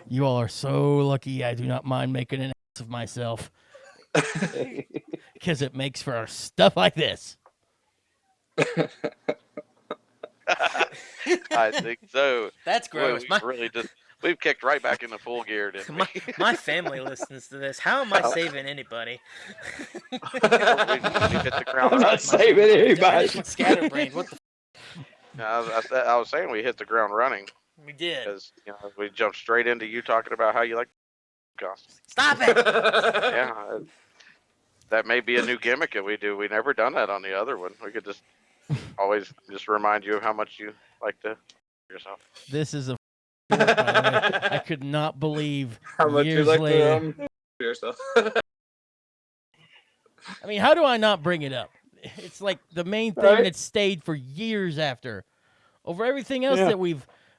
You all are so lucky. I do not mind making an ass of myself because it makes for stuff like this. I think so. That's gross. Boy, we've kicked right back into full gear, didn't we? My family listens to this. How am I saving anybody? we hit the ground. I'm not saving anybody. Scatterbrained. What the? I was saying we hit the ground running. We did. Because we jumped straight into you talking about how you like costumes. Stop it! Yeah, that may be a new gimmick that we do. We never done that on the other one. We could just always just remind you of how much you like to yourself. This is a. I could not believe how much you years like later. to yourself. I mean, how do I not bring it up? It's like the main thing Right. that stayed for years after. Over everything else Yeah.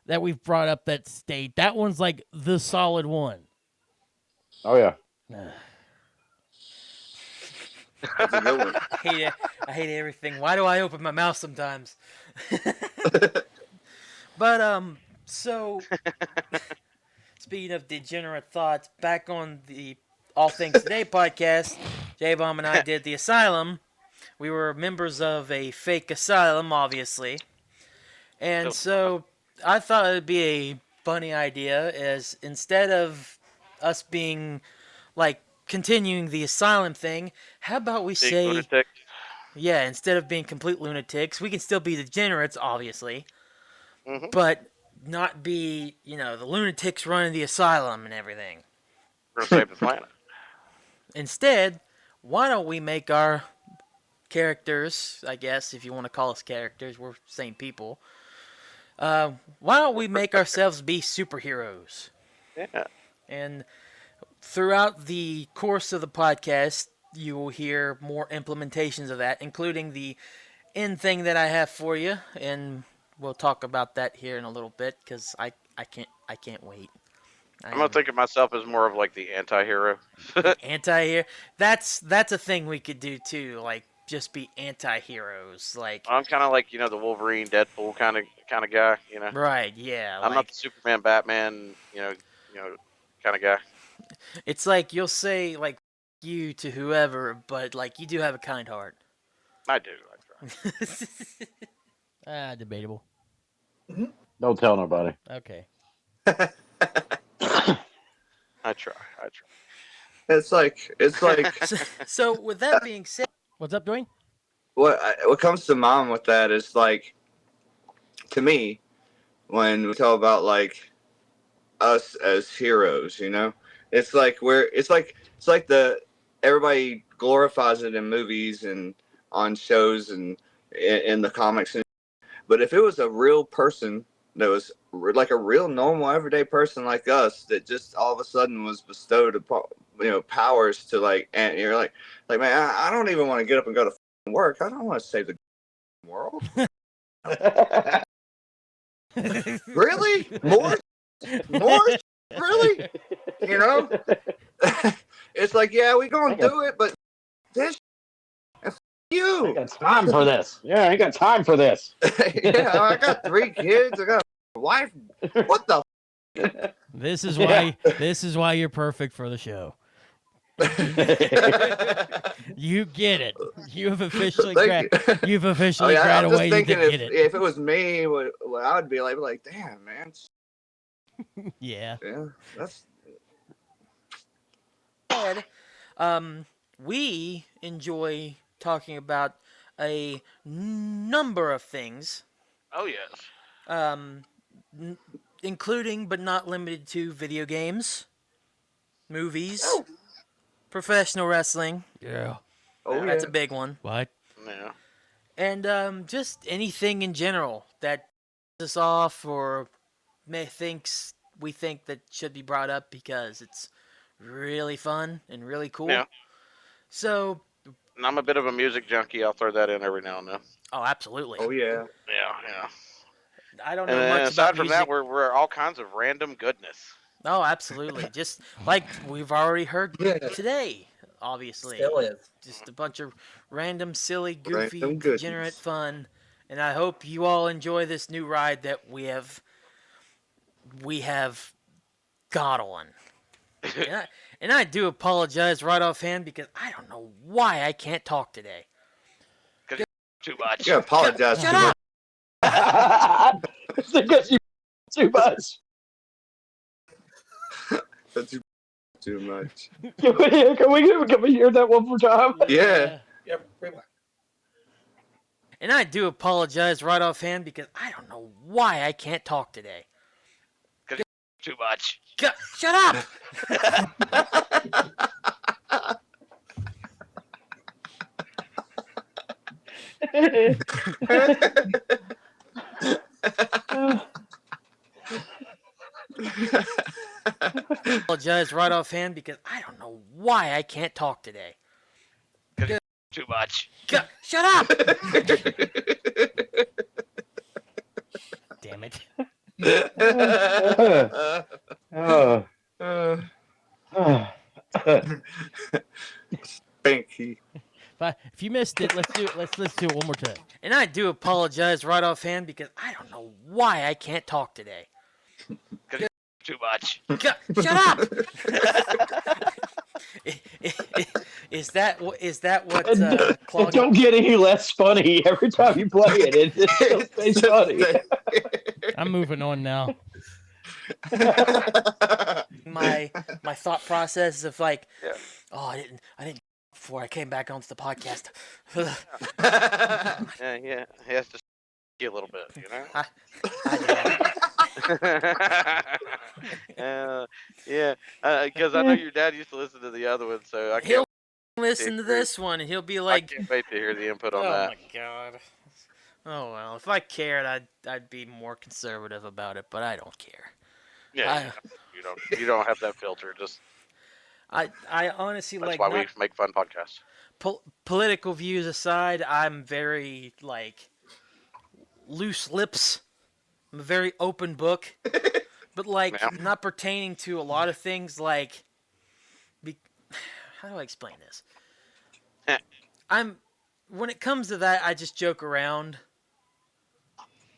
that we've brought up that stayed. That one's like the solid one. Oh yeah. That's a good one. I hate it. I hate everything. Why do I open my mouth sometimes? But so speaking of degenerate thoughts, back on the All Things Today podcast, J-Bomb and I did the Asylum. We were members of a fake asylum, obviously. And so I thought it would be a funny idea as instead of us being like continuing the asylum thing, how about we Big say, lunatic. yeah, instead of being complete lunatics, we can still be degenerates, obviously, Mhm. but not be, the lunatics running the asylum and everything. We're gonna save the planet. Instead, why don't we make our characters, I guess, if you want to call us characters, we're same people. Why don't we make ourselves be superheroes? Yeah. And throughout the course of the podcast, you will hear more implementations of that, including the end thing that I have for you, and we'll talk about that here in a little bit because I can't wait. I'm gonna think of myself as more of like the anti-hero. Anti-hero. That's a thing we could do too. Like just be anti-heroes. Like I'm kind of like the Wolverine, Deadpool kind of guy. right, yeah. I'm not Like the Superman, Batman. Kind of guy. it's like you'll say like you to whoever, but like you do have a kind heart. I do. I try. Debatable. Don't tell nobody. Okay. I try. It's like So with that being said, What's up, Dwayne? what comes to mind with that is like, to me, when we talk about like us as heroes, it's like the everybody glorifies it in movies and on shows and in the comics, but if it was a real person that was like a real normal everyday person like us that just all of a sudden was bestowed upon powers to like, and you're like man, I don't even want to get up and go to work. I don't want to save the world. Really? More? Really? It's like, yeah, we gonna do it, but this I you. ain't got time for this. Yeah, I ain't got time for this. Yeah, I got 3 kids. I got a wife. What the? This is why you're perfect for the show. You get it. You have officially Thank you. you've officially I'm just graduated to thinking get it. if it was me, what I would be like, damn, man. Yeah. Yeah, that's. we enjoy talking about a number of things, Oh yes. including but not limited to video games, movies, Oh. professional wrestling. Yeah. Oh, That's yeah. a big one. What? Yeah. And just anything in general that pisses us off or we think that should be brought up because it's really fun and really cool. Yeah. So, And I'm a bit of a music junkie. I'll throw that in every now and then. oh, absolutely. Oh yeah. Yeah. I don't And know then much aside about from music. that, we're all kinds of random goodness. Oh, absolutely. Just like we've already heard Yeah. today, obviously. Still is. Just a bunch of random, silly, goofy, Random goodness. degenerate fun. And I hope you all enjoy this new ride that we have got on. And I do apologize right offhand because I don't know why I can't talk today. Too much. You gotta apologize. Shut to me. up! It's because you too much. That's too much. Can we hear that one more time? Yeah. Yeah, rewind. And I do apologize right offhand because I don't know why I can't talk today. Too much. Shut up! Apologize right offhand because I don't know why I can't talk today. much. Shut up! Damn it. Oh. Spanky. If you missed it, let's do it. Let's do it one more time. And I do apologize right offhand because I don't know why I can't talk today. Too much. Shut up! Is that what It clogging? don't get any less funny every time you play it. It still stays funny. I'm moving on now. my thought process of like, Yeah. oh, I didn't before I came back onto the podcast. Yeah, he has to you a little bit, you know. Yeah, because I know your dad used to listen to the other one, so I He'll can't listen to this one and he'll be I like, can't wait to hear the input on oh that. my god. Oh well, if I cared, I'd be more conservative about it, but I don't care. Yeah, you don't have that filter. Just I honestly that's like why not, we make fun podcasts. political views aside, I'm very like loose lips. I'm a very open book, but like Yeah. not pertaining to a lot of things. Like, how do I explain this? When it comes to that, I just joke around.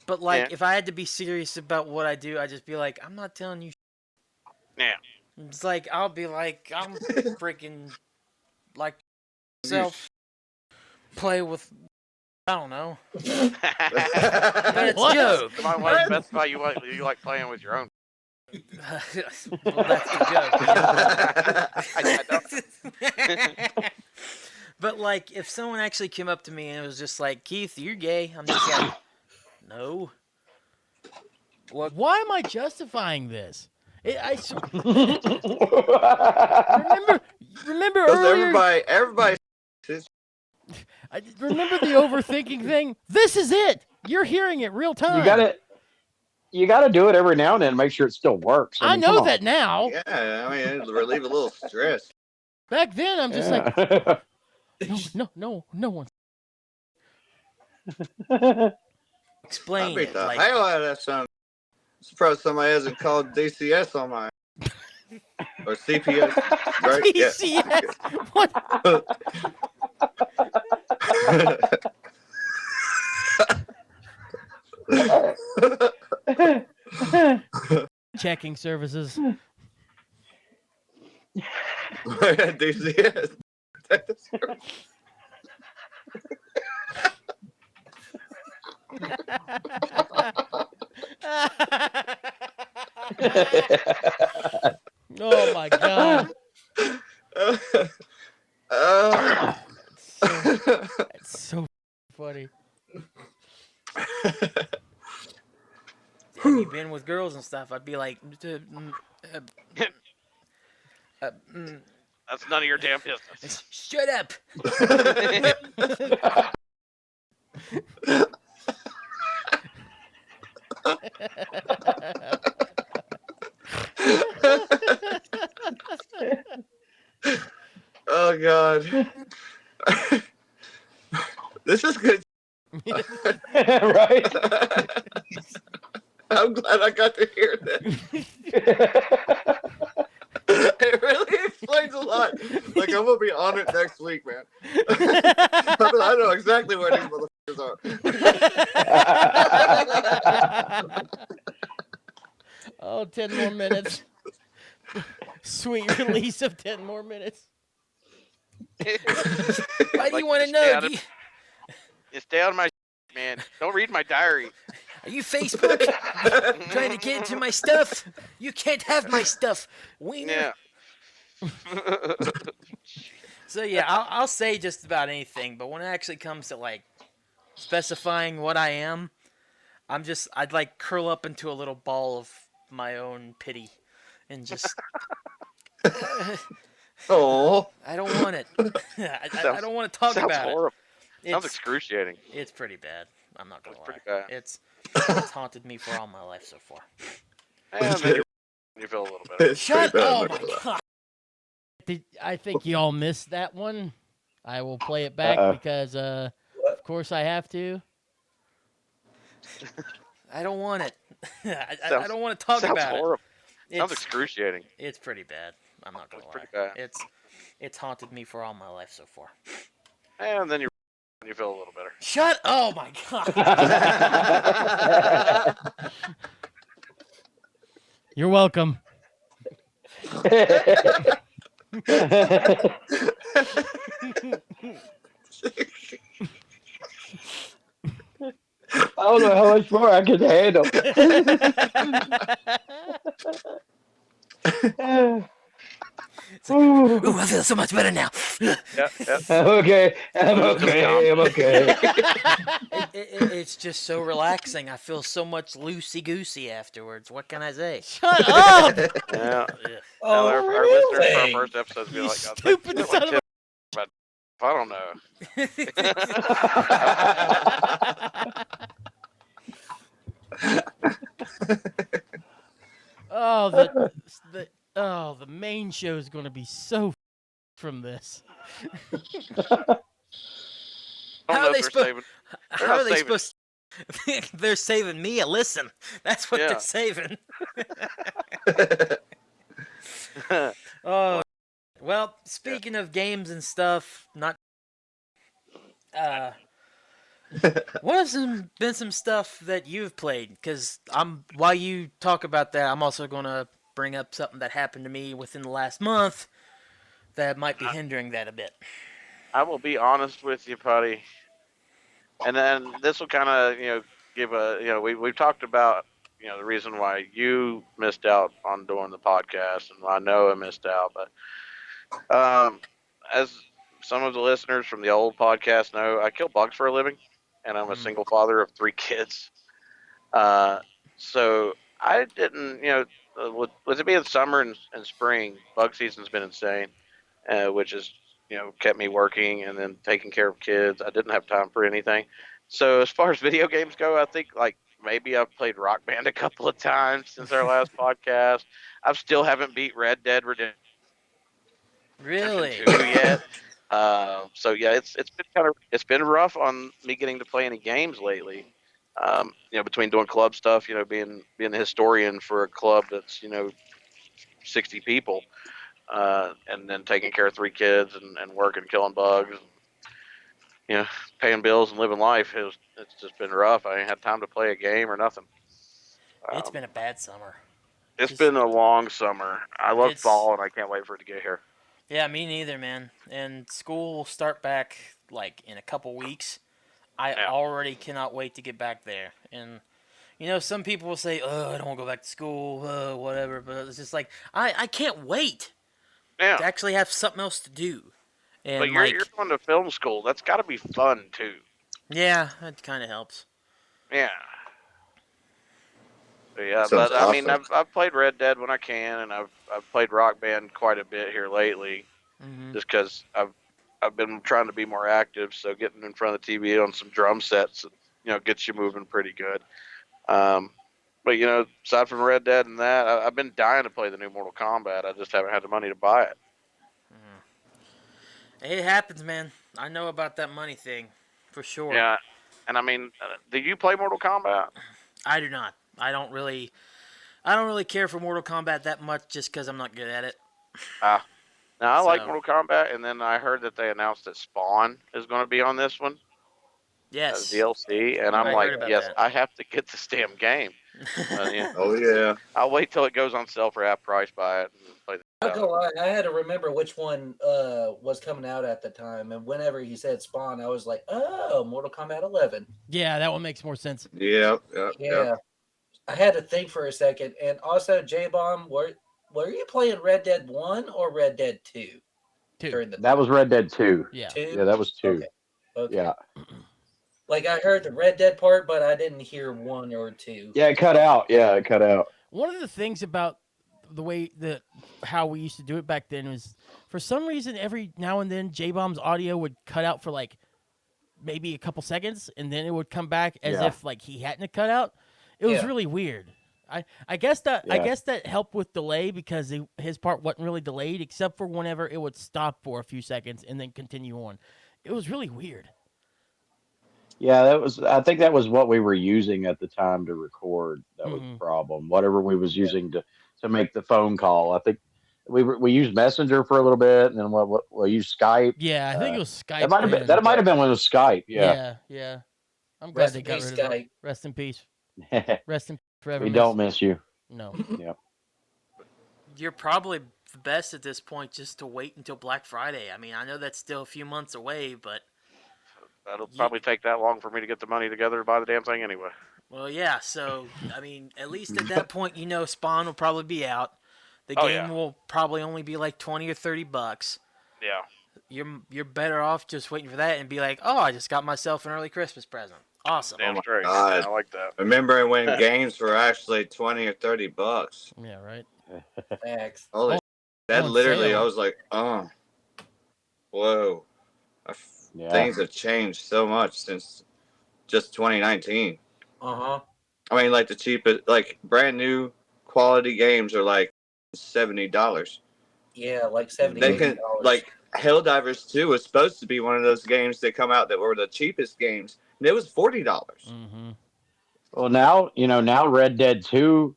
But like, Yeah. if I had to be serious about what I do, I'd just be like, I'm not telling you. Yeah. It's like I'll be like, I'm freaking like self play with. I don't know. But it's What? joke. You might want to specify you like playing with your own. Well, that's the joke. But like, if someone actually came up to me and it was just like, Keith, you're gay, I'm just like, no. What? Why am I justifying this? Remember earlier. Everybody. Remember the overthinking thing. This is it. You're hearing it real time. You gotta do it every now and then to make sure it still works. I mean, know come on. that now. Yeah, I mean, it'll relieve a little stress. Back then, I'm just like, no one. I Explain beat it. the Like, hell out of that son. I'm surprised somebody hasn't called DCS on my or CPS. Right? DCS. What? Checking services. DCS. Oh my god. It's so funny. have you been with girls and stuff? I'd be like, That's none of your damn business. shut up. Oh god. This is good. Right? I'm glad I got to hear that. It really explains a lot. Like, I'm gonna be on it next week, man. I know exactly where these motherfuckers are. Oh, 10 more minutes. Sweet release of 10 more minutes. Why do you want to stay know? out of- You stay out of my man. Don't read my diary. Are you Facebook trying to get into my stuff? You can't have my stuff, wiener. Yeah. So yeah, I'll say just about anything, but when it actually comes to like specifying what I am, I'd like curl up into a little ball of my own pity and just Oh, I don't want it. I don't want to talk Sounds about horrible. it. Sounds excruciating. It's pretty bad. I'm not gonna lie. It's pretty bad. It's haunted me for all my life so far. And then you feel a little better. it's Shut pretty bad, up. I'm not gonna lie. I think you all missed that one. I will play it back because, of course, I have to. I don't want it. I Sounds- don't want to talk Sounds about horrible. it. Sounds It's excruciating. it's pretty bad. I'm not gonna It's lie. pretty bad. It's haunted me for all my life so far. And then you feel a little better. Shut! Oh my god! You're welcome. I don't know how much more I can handle. Ooh, I feel so much better now. Yep. I'm okay. I'm Just okay. calm. I'm okay. It's just so relaxing. I feel so much loosey goosey afterwards. What can I say? Shut up! Yeah. Ugh. Now, our listeners for our first episode be You like, stupid son of a... I don't know. Oh, the main show is going to be so from this. I How don't know are if they they're supposed? saving. How not are they saving- supposed? They're saving me a listen. That's what Yeah. they're saving. Oh, well. Speaking of games and stuff, not. What has been some stuff that you've played? Because while you talk about that, I'm also gonna bring up something that happened to me within the last month that might be hindering that a bit. I will be honest with you, Putty. And then this will kind of, give a, we've talked about, the reason why you missed out on doing the podcast, and I know I missed out, but as some of the listeners from the old podcast know, I kill bugs for a living, and I'm a single father of 3 kids. So I didn't, with it being summer and spring, bug season's been insane, which has, kept me working and then taking care of kids. I didn't have time for anything. So as far as video games go, I think like maybe I've played Rock Band a couple of times since our last podcast. I still haven't beat Red Dead Redemption Really? 2 yet. So yeah, it's been rough on me getting to play any games lately. Between doing club stuff, being the historian for a club that's 60 people, and then taking care of 3 kids and working, killing bugs, and, paying bills and living life. It's just been rough. I ain't had time to play a game or nothing. It's been a bad summer. It's just- been a long summer. I love It's- fall, and I can't wait for it to get here. Yeah, me neither, man. And school will start back like in a couple weeks. I Yeah. already cannot wait to get back there. And some people will say, "Oh, I don't want to go back to school, whatever." But it's just like I can't wait Yeah, to actually have something else to do. And but you're going to film school. That's got to be fun too. yeah, that kind of helps. Yeah. Yeah, Sounds but I mean, awesome. I've played Red Dead when I can, and I've played Rock Band quite a bit here lately, Hmm. just because I've been trying to be more active. So getting in front of the TV on some drum sets, gets you moving pretty good. But aside from Red Dead and that, I've been dying to play the new Mortal Kombat. I just haven't had the money to buy it. It happens, man. I know about that money thing, for sure. Yeah, and I mean, do you play Mortal Kombat? I do not. I don't really care for Mortal Kombat that much, just because I'm not good at it. Now I like So- Mortal Kombat, and then I heard that they announced that Spawn is going to be on this one. Yes. DLC, and I'm I like, heard about yes, that. I have to get this damn game. Yeah. Oh yeah. I'll wait till it goes on sale for half price, buy it, and play Not the gonna lie, I had to remember which one was coming out at the time, and whenever he said Spawn, I was like, "Oh, Mortal Kombat 11." Yeah, that one makes more sense. Yep. Yeah, I had to think for a second, and also J Bomb, were you playing Red Dead 1 or Red Dead 2 Two. during the That was Red Dead 2. Yeah. 2? Yeah, that was 2. Okay. Yeah. Like I heard the Red Dead part, but I didn't hear 1 or 2. Yeah, it cut out. Yeah, it cut out. One of the things about the way how we used to do it back then was, for some reason, every now and then J-Bomb's audio would cut out for like maybe a couple seconds, and then it would come back as Yeah. if like he hadn't cut out. It was Yeah. really weird. I guess that I Yeah. guess that helped with delay because his part wasn't really delayed except for whenever it would stop for a few seconds and then continue on. It was really weird. Yeah, that was. I think that was what we were using at the time to record. That was the Mhm. problem. Whatever we was using to make the phone call. I think we used Messenger for a little bit, and then we used Skype. Yeah, I think it was That Skype might have been then. that might have been when it was Skype. Yeah. Yeah. I'm glad Rest they in got peace, rid of that. Skype. Rest in peace. Rest in peace forever, We miss. don't miss you. No. Yep. You're probably the best at this point just to wait until Black Friday. I mean, I know that's still a few months away, but That'll probably take that long for me to get the money together to buy the damn thing anyway. well, yeah. So I mean, at least at that point, Spawn will probably be out. The Oh, game yeah. will probably only be like $20 or $30. Yeah. You're better off just waiting for that and be like, oh, I just got myself an early Christmas present. Awesome. Damn my straight. God. I like that. Remember when games were actually 20 or 30 bucks? Yeah, right. Facts. Holy Oh, that on literally, sale. I was like, oh, whoa. Yeah. Things have changed so much since just 2019. Uh-huh. I mean, like the cheapest, like brand new quality games are like $70. Yeah, like 70 They Mhm. can $80. like Helldivers 2 was supposed to be one of those games that come out that were the cheapest games, and it was $40. Mm-hmm. Well, now Red Dead 2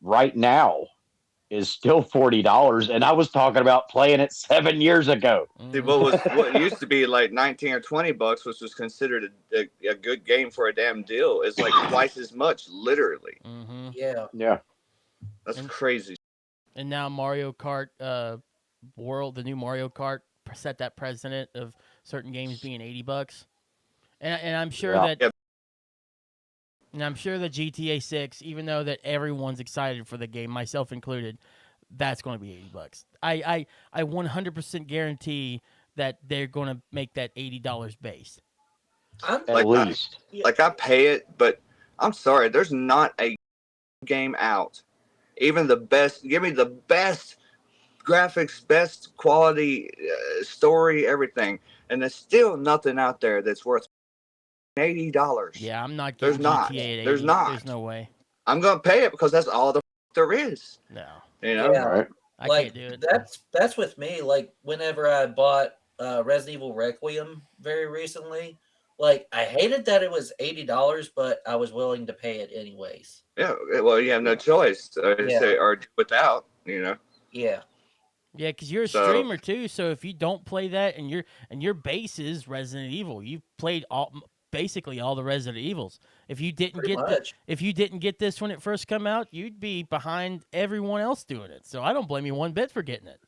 right now is still $40, and I was talking about playing it 7 years ago. See, Mm-hmm. what used to be like 19 or 20 bucks, which was considered a good game for a damn deal, is like twice as much, literally. Mm-hmm. Yeah. Yeah. That's And- crazy. And now Mario Kart World, the new Mario Kart, set that precedent of certain games being $80. And I'm sure Yeah. that Yeah. and I'm sure that GTA 6, even though that everyone's excited for the game, myself included, that's going to be $80. I 100% guarantee that they're going to make that $80 base. I'm At Like least. Like I pay it, but I'm sorry, there's not a game out. Even the best, give me the best graphics, best quality, story, everything, and there's still nothing out there that's worth $80. Yeah, I'm not There's getting not. GTA at 80. There's not. There's no way. I'm gonna pay it because that's all there is. No. You know. Yeah. Right. I like can't do it. that's with me. Like whenever I bought Resident Evil Requiem very recently, like I hated that it was $80, but I was willing to pay it anyways. Yeah. Well, you have no Yeah. choice. Yeah. Say or do without. You know. Yeah. Yeah, because you're a So- streamer too. So if you don't play that, and your base is Resident Evil, you've played basically all the Resident Evils. If you didn't Pretty get much. if you didn't get this when it first come out, you'd be behind everyone else doing it. So I don't blame you one bit for getting it.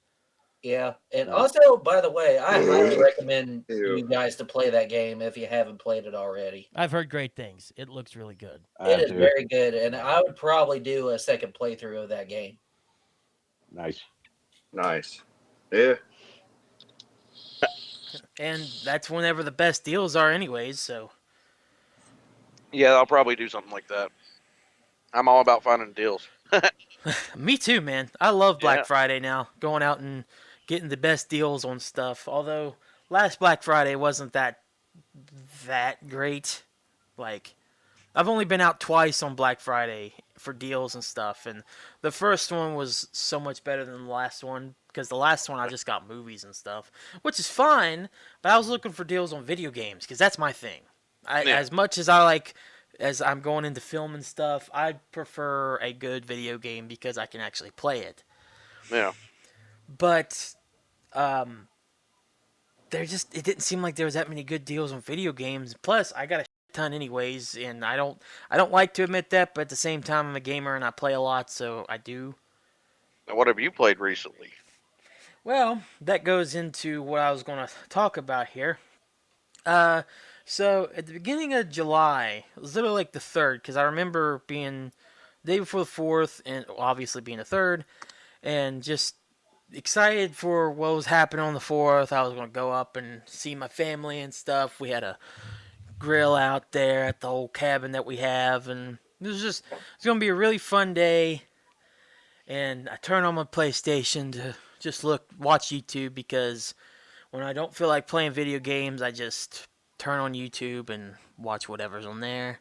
Yeah. And Yeah. also, by the way, I highly recommend Ew. you guys to play that game if you haven't played it already. I've heard great things. It looks really good. I It is do. very good, and I would probably do a second playthrough of that game. Nice. Nice. Yeah. And that's whenever the best deals are, anyways. So Yeah, I'll probably do something like that. I'm all about finding deals. me too, man. I love Black Yeah. Friday now. Going out and getting the best deals on stuff. Although last Black Friday wasn't that great. Like I've only been out twice on Black Friday for deals and stuff, and the first one was so much better than the last one because the last one I just got movies and stuff, which is fine. But I was looking for deals on video games because that's my thing. Yeah. As much as I like, as I'm going into film and stuff, I prefer a good video game because I can actually play it. Yeah. But it didn't seem like there was that many good deals on video games. Plus, I got a ton anyways, and I don't like to admit that, but at the same time, I'm a gamer and I play a lot, so I do. Now, what have you played recently? Well, that goes into what I was going to talk about here. So at the beginning of July, it was literally like the 3rd, because I remember being the day before the 4th, and obviously being the 3rd, and just excited for what was happening on the 4th. I was going to go up and see my family and stuff. We had a grill out there at the old cabin that we have, and it's going to be a really fun day. And I turn on my PlayStation to just watch YouTube, because when I don't feel like playing video games, I just turn on YouTube and watch whatever's on there.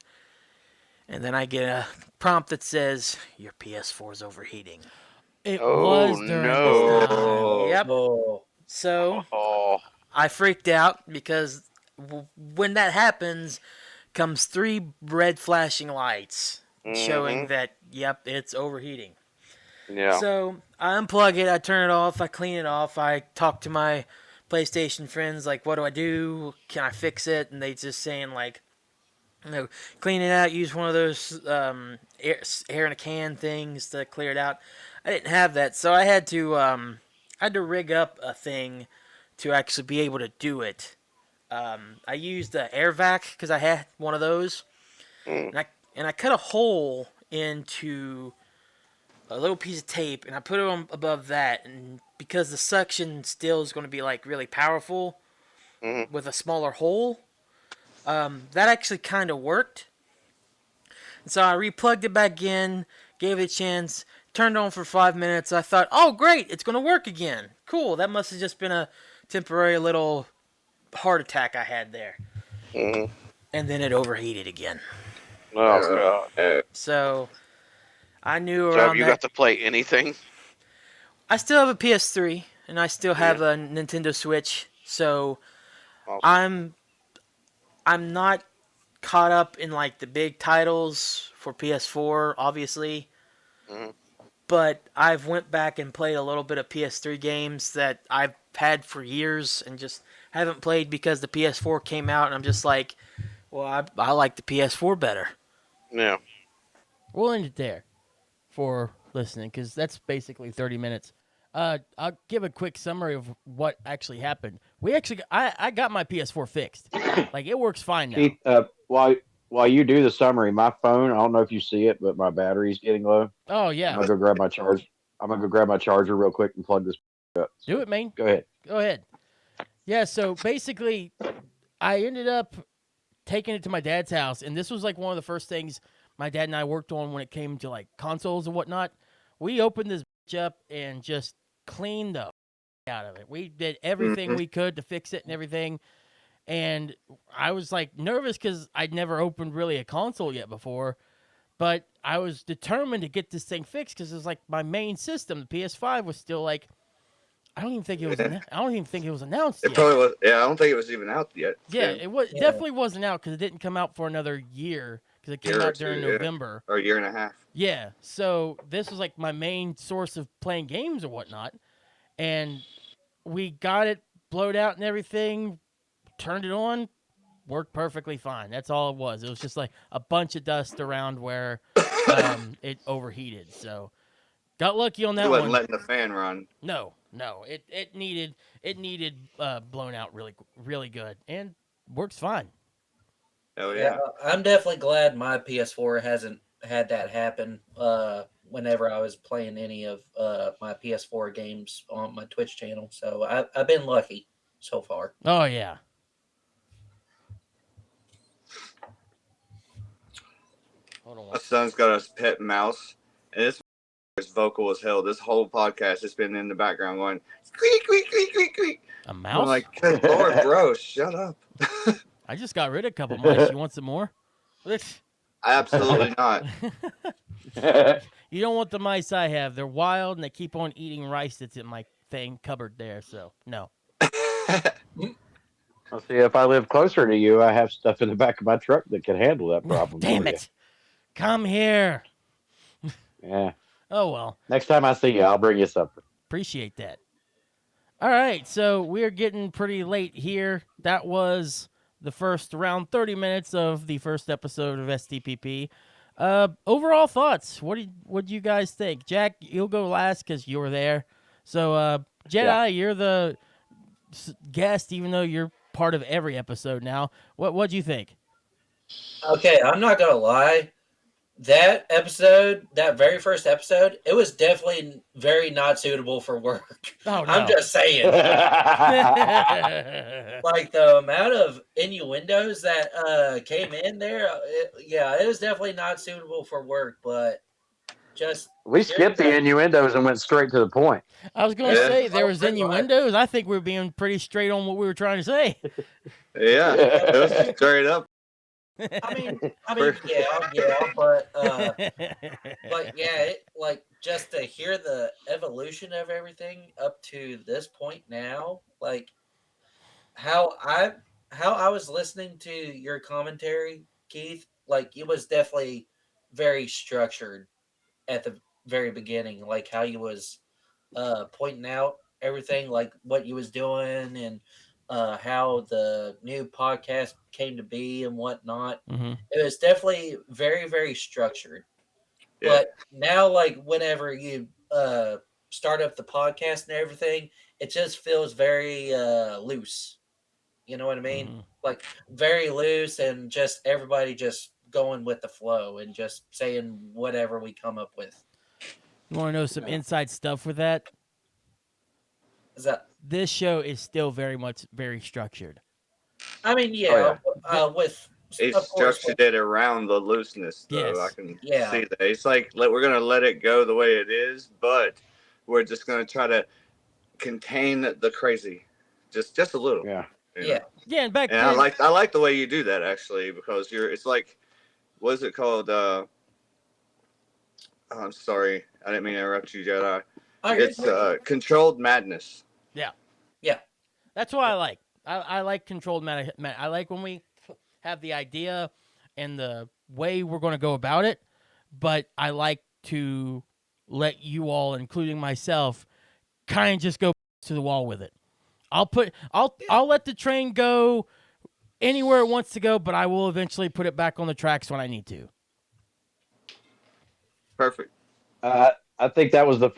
and then I get a prompt that says your PS4 is overheating. It Oh, was during this no. time. Yep. Oh, So Oh, I freaked out because when that happens, comes 3 red flashing lights showing that, yep, it's overheating. yeah. So I unplug it, I turn it off, I clean it off, I talk to my PlayStation friends, like, what do I do? Can I fix it? And they just saying, like, clean it out, use one of those air in a can things to clear it out. I didn't have that, so I had to rig up a thing to actually be able to do it. I used the air vac because I had one of those, Mm. and I cut a hole into a little piece of tape, and I put it on above that, and because the suction still is going to be like really powerful Mhm. with a smaller hole, that actually kind of worked. And so I replugged it back in, gave it a chance, turned it on for 5 minutes. I thought, oh great, it's going to work again. Cool, that must have just been a temporary little heart attack I had there. Mhm. And then it overheated again. Oh god. So I knew So have around you that. got to play anything? I still have a PS3 and I still have Yeah. a Nintendo Switch. So Awesome. I'm not caught up in like the big titles for PS4, obviously. Mhm. But I've went back and played a little bit of PS3 games that I've had for years and just haven't played because the PS4 came out, and I'm just like, well, I like the PS4 better. Yeah. We'll end it there for listening because that's basically 30 minutes. I'll give a quick summary of what actually happened. I got my PS4 fixed. Like, it works fine now. Keith, while you do the summary, my phone, I don't know if you see it, but my battery's getting low. Oh, I'm yeah. gonna go grab my charge. I'm gonna go grab my charger real quick and plug this up. Do it, man. Go ahead. Go ahead. Yeah, so basically, I ended up taking it to my dad's house, and this was like one of the first things my dad and I worked on when it came to like consoles and whatnot. We opened this bitch up and just cleaned the out of it. We did everything we could to fix it and everything. And I was like nervous because I'd never opened really a console yet before, but I was determined to get this thing fixed because it was like my main system. The PS5 was still like, I don't even think it was. I don't even think it was announced It yet. probably was. Yeah, I don't think it was even out yet. Yeah, too. it was Yeah. definitely wasn't out because it didn't come out for another year because it came Year or out during two, yeah. November. Or a year and a half. Yeah, so this was like my main source of playing games or whatnot, and we got it blowed out and everything, turned it on, worked perfectly fine. That's all it was. It was just like a bunch of dust around where it overheated. So got lucky on He that wasn't one. letting the fan run. No, it needed blown out really good and works fine. Oh yeah. yeah. I'm definitely glad my PS4 hasn't had that happen. Whenever I was playing any of my PS4 games on my Twitch channel, so I've been lucky so far. Oh yeah. Hold on. My son's got a pet mouse, and this is vocal as hell. This whole podcast has been in the background going squeak, squeak, squeak, squeak, squeak. A I'm mouse? like, good Lord, bro, shut up. I just got rid of a couple mice. You want some more? Absolutely not. You don't want the mice I have. They're wild and they keep on eating rice that's in my cupboard there. So no. I'll see if I live closer to you. I have stuff in the back of my truck that can handle that problem. Damn for you. it! Come here. Yeah. Oh well. Next time I see you, I'll bring you something. Appreciate that. All right, so we're getting pretty late here. That was the first around 30 minutes of the first episode of STPP. Overall thoughts. What do you guys think? Jack, you'll go last because you were there. So, Jedi, you're the guest, even though you're part of every episode now. What'd you think? Okay, I'm not gonna lie. That episode, that very first episode, it was definitely very not suitable for work. Oh, no. I'm just saying. Like the amount of innuendos that came in there, it was definitely not suitable for work. But just We skipped the innuendos and went straight to the point. I was going to Yeah. say there was pretty much. innuendos. I think we were being pretty straight on what we were trying to say. Yeah, it was straight up. But yeah, like just to hear the evolution of everything up to this point now, like how I how I was listening to your commentary, Keith, like it was definitely very structured at the very beginning, like how you was pointing out everything, like what you was doing and how the new podcast came to be and whatnot. Mm-hmm. It was definitely very, very structured. Yeah. But now, like whenever you start up the podcast and everything, it just feels very loose. You know what I mean? Mm-hmm. Like very loose and just everybody just going with the flow and just saying whatever we come up with. You want to know some inside stuff with that? Is that? This show is still very structured. I mean, Oh, yeah, with It's of course, structured it around the looseness, though. I Yes. can yeah, see that. It's like we're gonna let it go the way it is, but we're just gonna try to contain the crazy, just a little. yeah. You yeah, know? Yeah, and back And then, I like the way you do that actually, because it's like, what is it called? I'm sorry, I didn't mean to interrupt you, Jedi. oh, you're It's good. controlled madness. yeah, Yeah, that's what I like. I like controlled I like when we have the idea and the way we're going to go about it, but I like to let you all, including myself, kind of just go to the wall with it. I'll let the train go anywhere it wants to go, but I will eventually put it back on the tracks when I need to. Perfect. I think that was the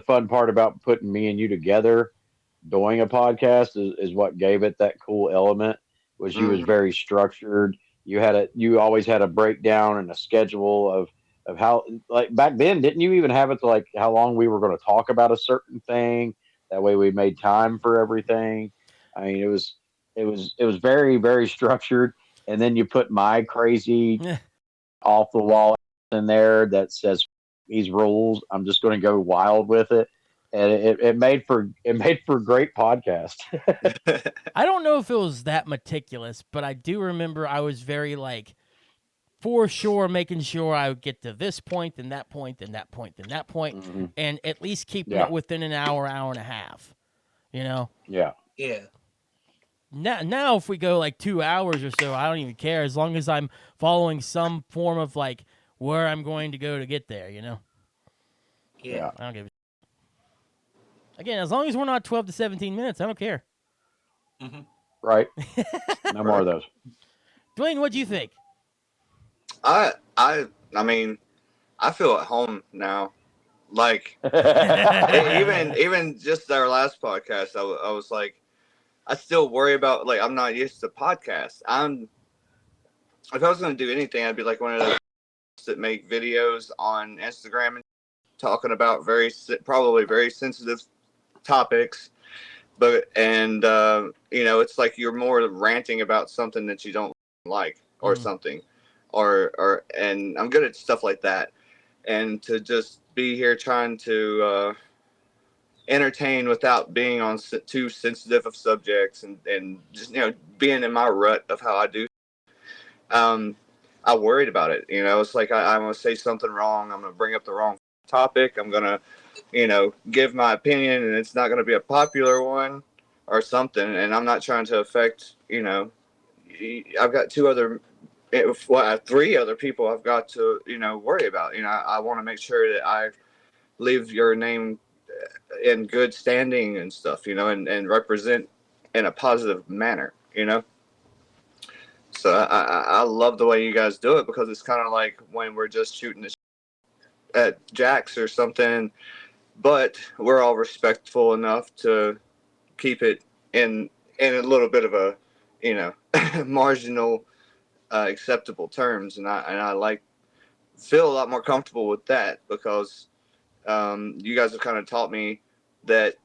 fun part about putting me and you together doing a podcast is what gave it that cool element. Was you was Hmm. very structured. You always had a breakdown and a schedule of how, like back then, didn't you even have it to like how long we were going to talk about a certain thing? That way we made time for everything. I mean, it was very structured. And then you put my crazy off the wall in there that says these rules. I'm just going to go wild with it, and it made for great podcast. I don't know if it was that meticulous, but I do remember I was very like for sure making sure I would get to this point, then that point, then that point, then that point, Hmm. and at least keeping Yeah, it within an hour, hour and a half. You know. yeah, yeah, Now, if we go like 2 hours or so, I don't even care as long as I'm following some form of like where I'm going to go to get there. You know, yeah. yeah. I don't give. Again, as long as we're not 12 to 17 minutes, I don't care. Mm-hmm. Right. No more of those. Dwayne, what do you think? I mean, I feel at home now. Like even just our last podcast, I was like, I still worry about, like, I'm not used to podcasts. If I was going to do anything, I'd be like one of those that make videos on Instagram and talking about probably very sensitive topics. But it's like you're more ranting about something that you don't like or Mhm. something, and I'm good at stuff like that. And to just be here trying to entertain without being on too sensitive of subjects, and just being in my rut of how I do. Um, I worried about it. It's like I'm gonna say something wrong. I'm gonna bring up the wrong topic. I'm gonna give my opinion, and it's not gonna be a popular one or something. And I'm not trying to affect. I've got three other people I've got to worry about. I want to make sure that I leave your name in good standing and stuff, and represent in a positive manner. So I love the way you guys do it, because it's kind of like when we're just shooting at Jax or something, but we're all respectful enough to keep it in a little bit of a marginal acceptable terms, and I like feel a lot more comfortable with that, because you guys have kind of taught me that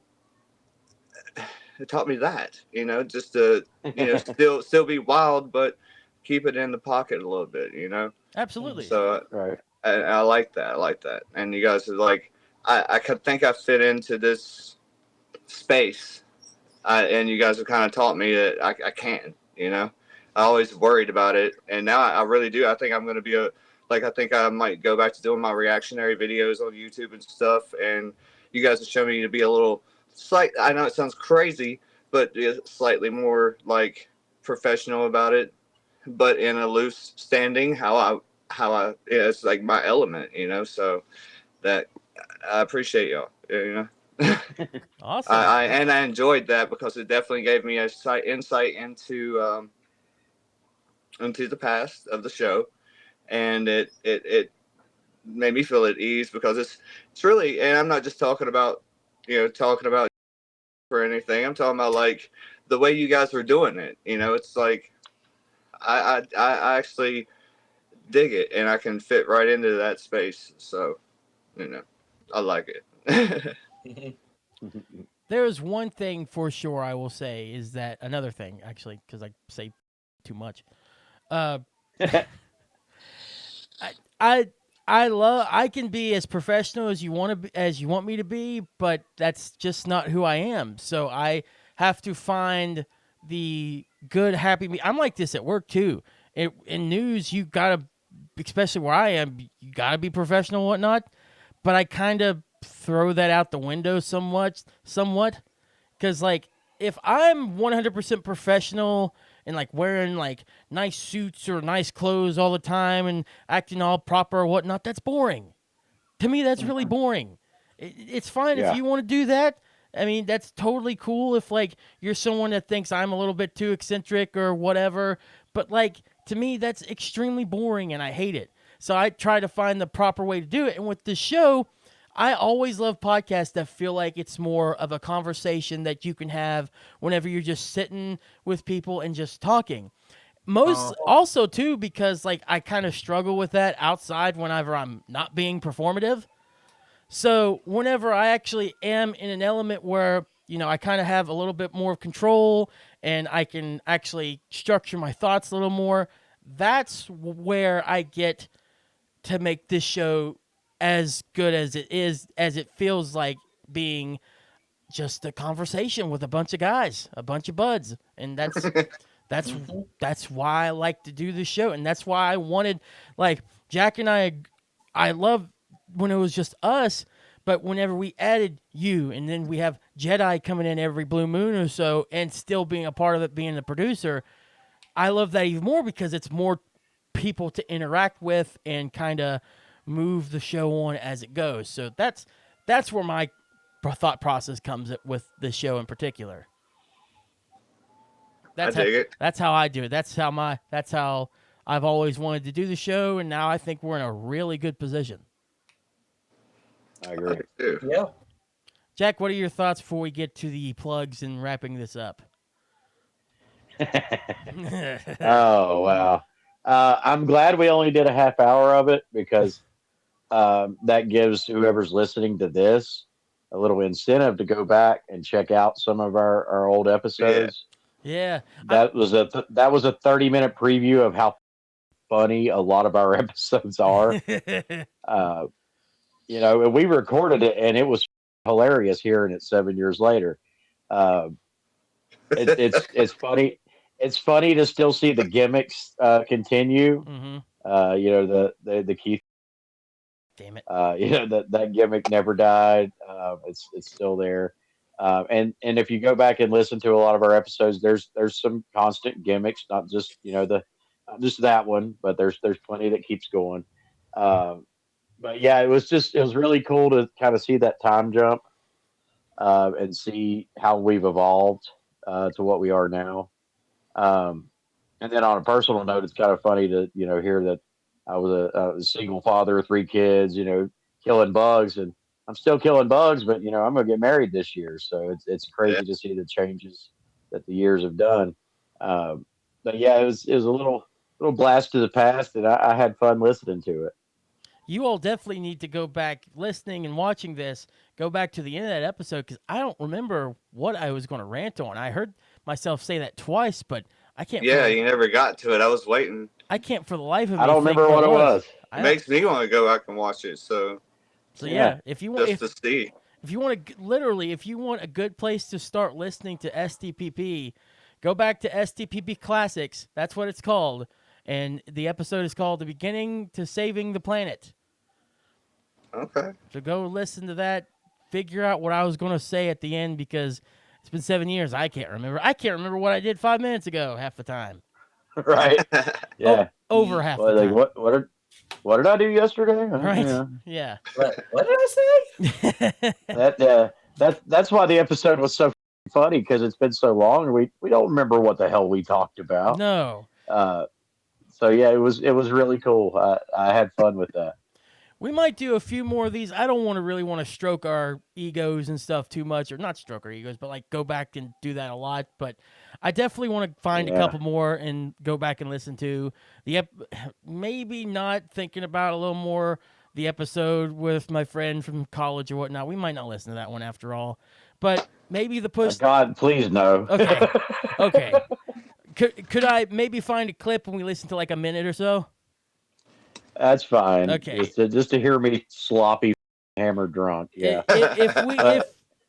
just to still be wild, but keep it in the pocket a little bit. Absolutely. So Right. I like that. I like that. And you guys are like, I could think I fit into this space, and you guys have kind of taught me that I can. I always worried about it, and now I really do. I think I'm going to be I think I might go back to doing my reactionary videos on YouTube and stuff. And you guys have shown me to be a little slight. I know it sounds crazy, but slightly more like professional about it, but in a loose standing. Yeah, it's like my element, So that I appreciate y'all. Awesome. I enjoyed that because it definitely gave me a insight into the past of the show, and it made me feel at ease because it's really, and I'm not just talking about for anything. I'm talking about like the way you guys were doing it. It's like I actually dig it, and I can fit right into that space. So I like it. There's one thing for sure I will say is that another thing actually because I say too much. Uh, I I I can be as professional as you want to be, as you want me to be, but that's just not who I am. So I have to find the good happy me. I'm like this at work too. In news, you gotta, especially where I am, you gotta be professional and whatnot. But I kind of throw that out the window somewhat, because like if I'm 100% professional and like wearing like nice suits or nice clothes all the time and acting all proper or whatnot, that's boring. To me, that's really boring. It's fine if Yeah. you want to do that. I mean, that's totally cool if like you're someone that thinks I'm a little bit too eccentric or whatever. But like to me, that's extremely boring and I hate it. So I try to find the proper way to do it. And with this show, I always love podcasts that feel like it's more of a conversation that you can have whenever you're just sitting with people and just talking. Most also too because like I kind of struggle with that outside whenever I'm not being performative. So whenever I actually am in an element where I kind of have a little bit more control and I can actually structure my thoughts a little more, that's where I get to make this show as good as it is, as it feels like being just a conversation with a bunch of guys, a bunch of buds, and that's that's why I like to do this show, and that's why I wanted like Jack and I love when it was just us, but whenever we added you, and then we have Jedi coming in every blue moon or so, and still being a part of it, being the producer, I love that even more because it's more people to interact with and kind of move the show on as it goes. So that's where my thought process comes with this show in particular. I dig it. That's how I do it. That's how I've always wanted to do the show, and now I think we're in a really good position. I agree. Too. Yeah. Jack, what are your thoughts before we get to the plugs and wrapping this up? Oh wow. I'm glad we only did a half hour of it because that gives whoever's listening to this a little incentive to go back and check out some of our old episodes. Yeah. That was a 30-minute preview of how funny a lot of our episodes are. Uh, and we recorded it and it was hilarious hearing it 7 years later. Uh, it's funny. It's funny to still see the gimmicks continue. Mm-hmm. The Keith. Damn it. That gimmick never died. It's still there. And if you go back and listen to a lot of our episodes, there's some constant gimmicks, not just not just that one, but there's plenty that keeps going. But yeah, it was really cool to kind of see that time jump and see how we've evolved to what we are now. Um, and then on a personal note, it's kind of funny to hear that I was a single father of three kids, killing bugs, and I'm still killing bugs, but I'm gonna get married this year, so it's crazy to see the changes that the years have done. Um, but yeah, it was a little blast to the past, and I had fun listening to it. You all definitely need to go back listening and watching this. Go back to the end of that episode because I don't remember what I was going to rant on. I heard myself say that twice, but I can't. Yeah, you never got to it. I was waiting. I can't for the life of me. I don't remember what it was. It makes me want to go back and watch it. So yeah, if you want, just to see. If you want to, literally, if you want a good place to start listening to STPP, Go back to STPP Classics. That's what it's called. And the episode is called The Beginning to Saving the Planet. Okay. So go listen to that. Figure out what I was going to say at the end because it's been 7 years. I can't remember. I can't remember what I did 5 minutes ago half the time. Right. Yeah. Over half Well, the like, time. what did I do yesterday? Right? Yeah. What did I say? That's why the episode was so funny because it's been so long and we don't remember what the hell we talked about. No. So yeah, it was really cool. I had fun with that. We might do a few more of these. I don't really want to stroke our egos and stuff too much, or not stroke our egos, but like go back and do that a lot. But I definitely want to find a couple more and go back and listen to the maybe not thinking about a little more the episode with my friend from college or whatnot. We might not listen to that one after all, but maybe the push. God, please no. Okay. Could I maybe find a clip when we listen to like a minute or so? That's fine. Okay. Just to hear me sloppy, hammered drunk. Yeah. If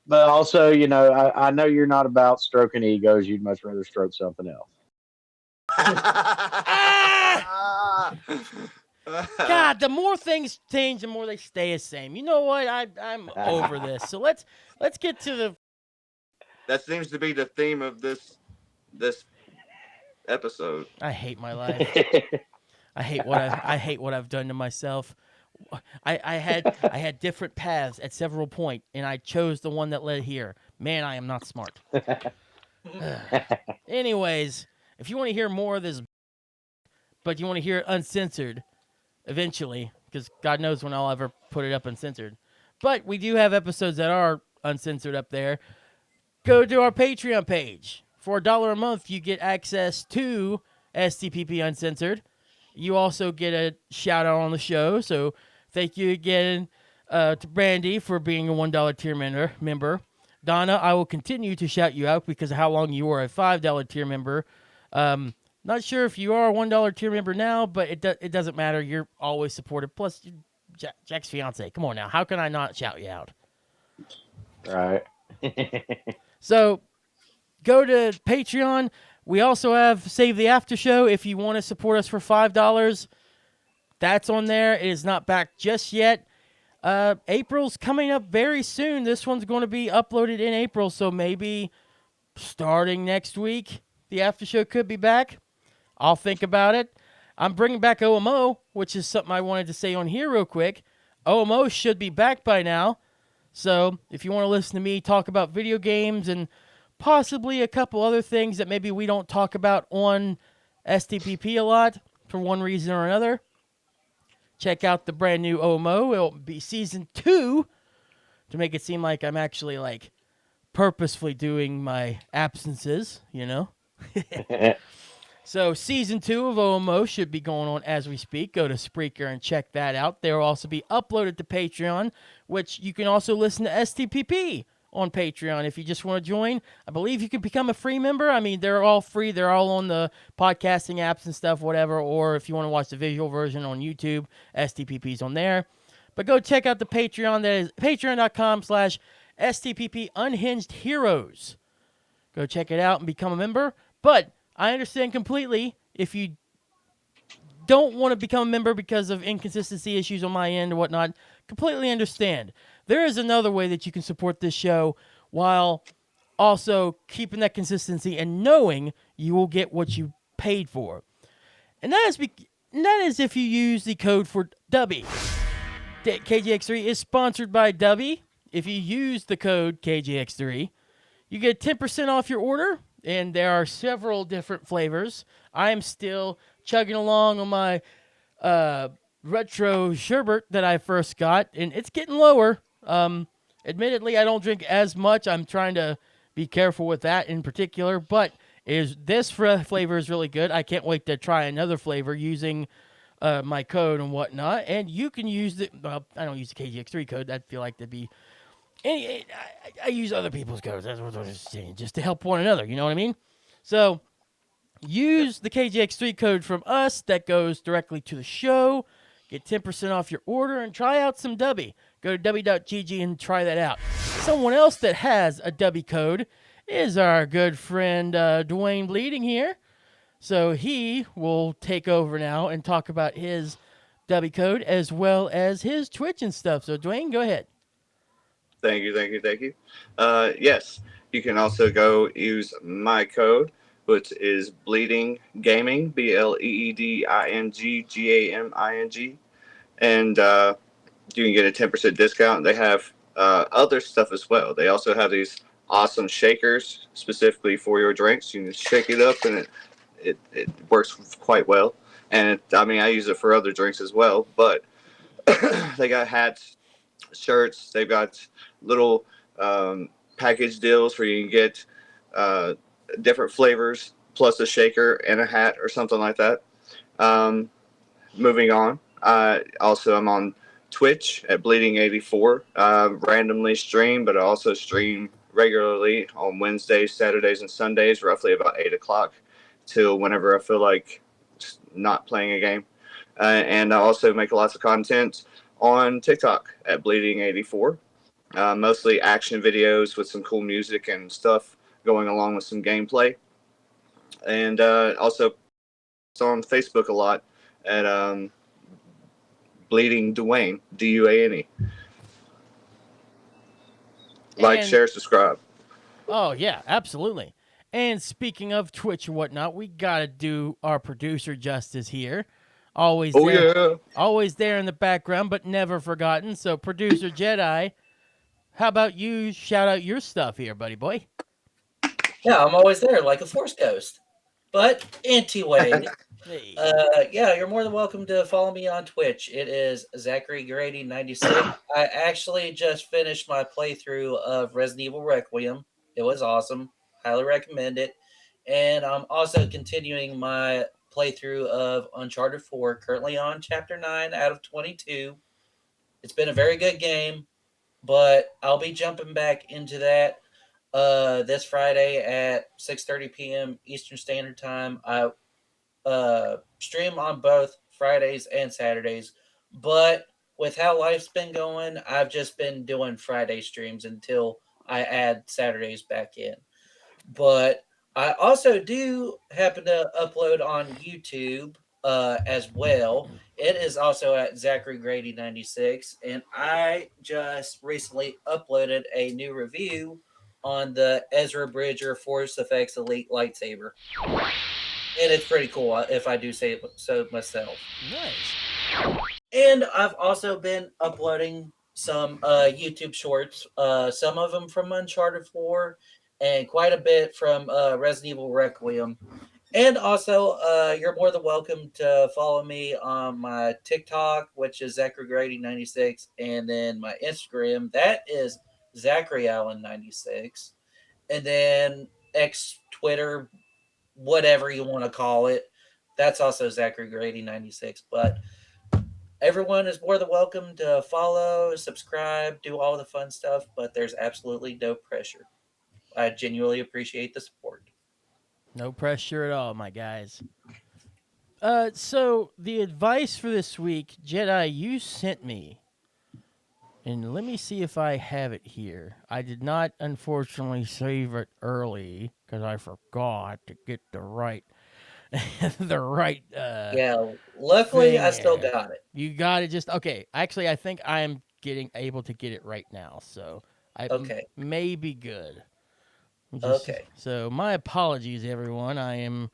but also, I know you're not about stroking egos. You'd much rather stroke something else. God, the more things change, the more they stay the same. You know what? I'm over this. So let's get to the. That seems to be the theme of this episode. I hate my life. I hate what I've done to myself. I had different paths at several points, and I chose the one that led here. Man, I am not smart. Anyways, if you want to hear more of this, but you want to hear it uncensored, eventually, because God knows when I'll ever put it up uncensored. But we do have episodes that are uncensored up there. Go to our Patreon page. For $1 a month, you get access to STPP Uncensored. You also get a shout out on the show. So thank you again to Brandy for being a $1 tier member. Donna, I will continue to shout you out because of how long you were a $5 tier member. Not sure if you are a $1 tier member now, but it doesn't matter. You're always supported. Plus, Jack's fiance. Come on now. How can I not shout you out? Right. So go to Patreon. We also have Save the After Show. If you want to support us for $5, that's on there. It is not back just yet. April's coming up very soon. This one's going to be uploaded in April, so maybe starting next week, the After Show could be back. I'll think about it. I'm bringing back OMO, which is something I wanted to say on here real quick. OMO should be back by now. So if you want to listen to me talk about video games and possibly a couple other things that maybe we don't talk about on STPP a lot for one reason or another, check out the brand new OMO. It'll be season 2 to make it seem like I'm actually like purposefully doing my absences, So season 2 of OMO should be going on as we speak. Go to Spreaker and check that out. They'll also be uploaded to Patreon, which you can also listen to STPP on Patreon if you just want to join. I believe you can become a free member. I mean, they're all free. They're all on the podcasting apps and stuff, whatever. Or if you want to watch the visual version on YouTube, STPP's on there. But go check out the Patreon. That is patreon.com/STPP Unhinged Heroes. Go check it out and become a member. But I understand completely if you don't want to become a member because of inconsistency issues on my end or whatnot. Completely understand. There is another way that you can support this show while also keeping that consistency and knowing you will get what you paid for. And that is if you use the code for Dubby. KGX3 is sponsored by Dubby. If you use the code KGX3, you get 10% off your order. And there are several different flavors. I am still chugging along on my retro sherbet that I first got, and it's getting lower. Admittedly, I don't drink as much. I'm trying to be careful with that in particular, but this flavor is really good. I can't wait to try another flavor using my code and whatnot. And you can use I don't use the KGX3 code. I feel like that'd be... I use other people's codes. That's what I'm saying, just to help one another. You know what I mean? So use the KGX3 code from us. That goes directly to the show. Get 10% off your order and try out some Dubby. Go to dubby.gg and try that out. Someone else that has a Dubby code is our good friend Dwayne Bleeding here. So he will take over now and talk about his W code as well as his Twitch and stuff. So Dwayne, go ahead. Thank you, thank you, thank you. Yes, you can also go use my code, which is Bleeding Gaming, BLEEDING and you can get a 10% discount. They have other stuff as well. They also have these awesome shakers specifically for your drinks. You can shake it up, and it works quite well. And I mean, I use it for other drinks as well. But they got hats, shirts. They've got little package deals where you can get uh, different flavors plus a shaker and a hat or something like that. Um, Moving on. Also, I'm on Twitch at Bleeding84. Randomly stream, but I also stream regularly on Wednesdays, Saturdays, and Sundays, roughly about 8 o'clock till whenever I feel like not playing a game. And I also make lots of content on TikTok at Bleeding84. Mostly action videos with some cool music and stuff going along with some gameplay. And also it's on Facebook a lot at Bleeding Dwayne, Duane. Like, And share, subscribe. oh yeah, absolutely. And speaking of Twitch and whatnot, we gotta do our producer justice here. Always Oh there, yeah. always there in the background, but never forgotten. So, producer Jedi, how about you shout out your stuff here, buddy boy? Yeah, I'm always there like a force ghost. But anyway, Hey. yeah, you're more than welcome to follow me on Twitch. It is Zachary Grady 96. I actually just finished my playthrough of Resident Evil Requiem. It was awesome. Highly recommend it. And I'm also continuing my playthrough of Uncharted 4, currently on Chapter 9 out of 22. It's been a very good game, but I'll be jumping back into that this Friday at 6:30 p.m. Eastern Standard Time. I stream on both Fridays and Saturdays, but with how life's been going, I've just been doing Friday streams until I add Saturdays back in. But I also do happen to upload on YouTube as well. It is also at Zachary Grady 96, and I just recently uploaded a new review on the Ezra Bridger Force Effects Elite lightsaber, and it's pretty cool if I do say it so myself. Nice. And I've also been uploading some YouTube shorts, some of them from Uncharted 4, and quite a bit from Resident Evil Requiem. And also, you're more than welcome to follow me on my TikTok, which is Zachary Grady 96, and then my Instagram, that is Zachary Allen 96, and then X, Twitter, whatever you want to call it, that's also Zachary Grady 96. But everyone is more than welcome to follow, subscribe, do all the fun stuff, but there's absolutely no pressure. I genuinely appreciate the support. No pressure at all, my guys. So the advice for this week, Jedi, you sent me, and let me see if I have it here. I did not, unfortunately, save it early because I forgot to get the right, the right. Yeah, luckily thing I still here. got it. You got it. Just okay. Actually, I think I am getting able to get it right now, so I Okay. may be good. Okay. So my apologies, everyone. I am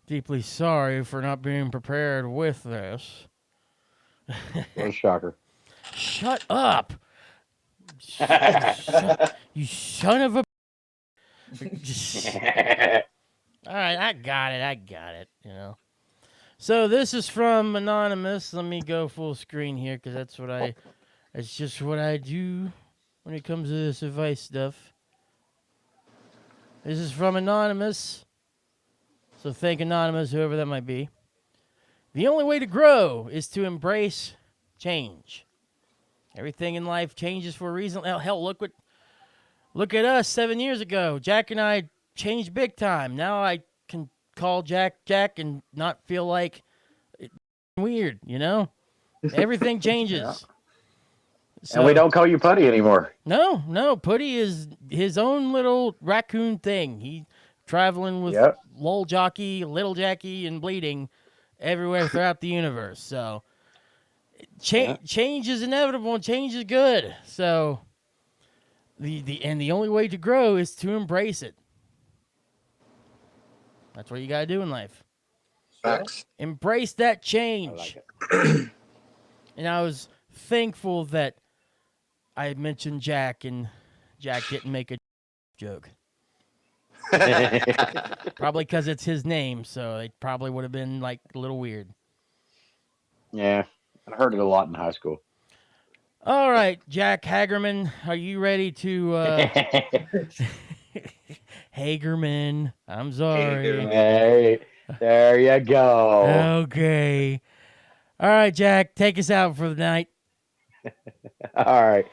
deeply sorry for not being prepared with this. What a shocker. Shut up! You son of a. All right, I got it. I got it. You know. So this is from Anonymous. Let me go full screen here because that's what I. That's just what I do when it comes to this advice stuff. This is from Anonymous. So thank Anonymous, whoever that might be. The only way to grow is to embrace change. Everything in life changes for a reason. Hell, look at us 7 years ago. Jack and I changed big time. Now I can call Jack and not feel like it weird, you know? Everything changes. So, And we don't call you Putty anymore. No, Putty is his own little raccoon thing. He traveling with Yep. Lol Jockey, Little Jackie, and Bleeding everywhere throughout the universe. So change is inevitable and change is good. So the only way to grow is to embrace it. That's what you gotta do in life. Facts. Embrace that I change. like it. And I was thankful that I mentioned Jack and Jack didn't make a joke. Probably because it's his name, so it probably would have been like a little weird. Yeah, I heard it a lot in high school. All right, Jack Hagerman, are you ready to Hagerman? I'm sorry. Hagerman. Hey, there you go. Okay. All right, Jack, take us out for the night. All right.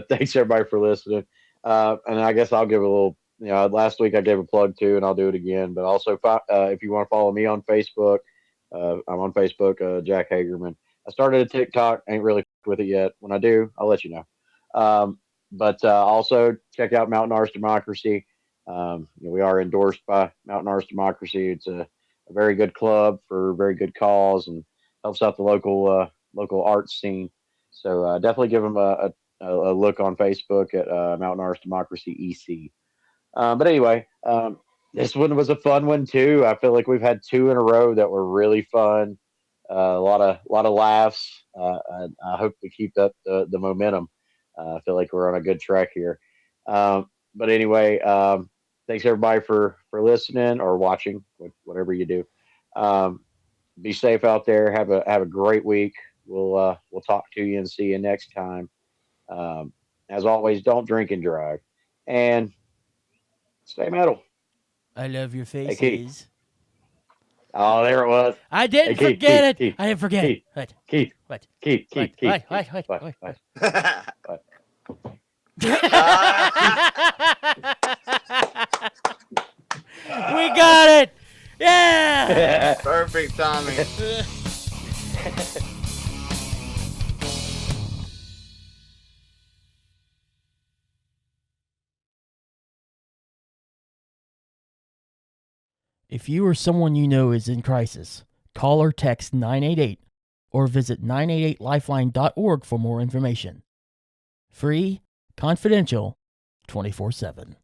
Thanks everybody for listening. And I guess I'll give a little. Last week I gave a plug too, and I'll do it again. But also, if you want to follow me on Facebook, I'm on Facebook, Jack Hagerman. I started a TikTok. Ain't really with it yet. When I do, I'll let you know. But also check out Mountain Arts Democracy. We are endorsed by Mountain Arts Democracy. It's a very good club for a very good cause and helps out the local arts scene. So definitely give them a look on Facebook at Mountain Arts Democracy EC. But anyway, this one was a fun one too. I feel like we've had two in a row that were really fun. A lot of laughs. I hope we keep up the momentum. I feel like we're on a good track here. But anyway, thanks everybody for listening or watching, whatever you do. Be safe out there. Have a great week. We'll talk to you and see you next time. As always, don't drink and drive, and stay metal. I love your Hey, faces. Keith. Oh, there it was. I didn't Hey, Keith, forget it. Keith, I didn't forget Keith, it. What? Keith, What? Keith, What? Keith, Keith, What? Keith. What? We got it. Yeah. Perfect timing. If you or someone you know is in crisis, call or text 988 or visit 988lifeline.org for more information. Free, confidential, 24/7.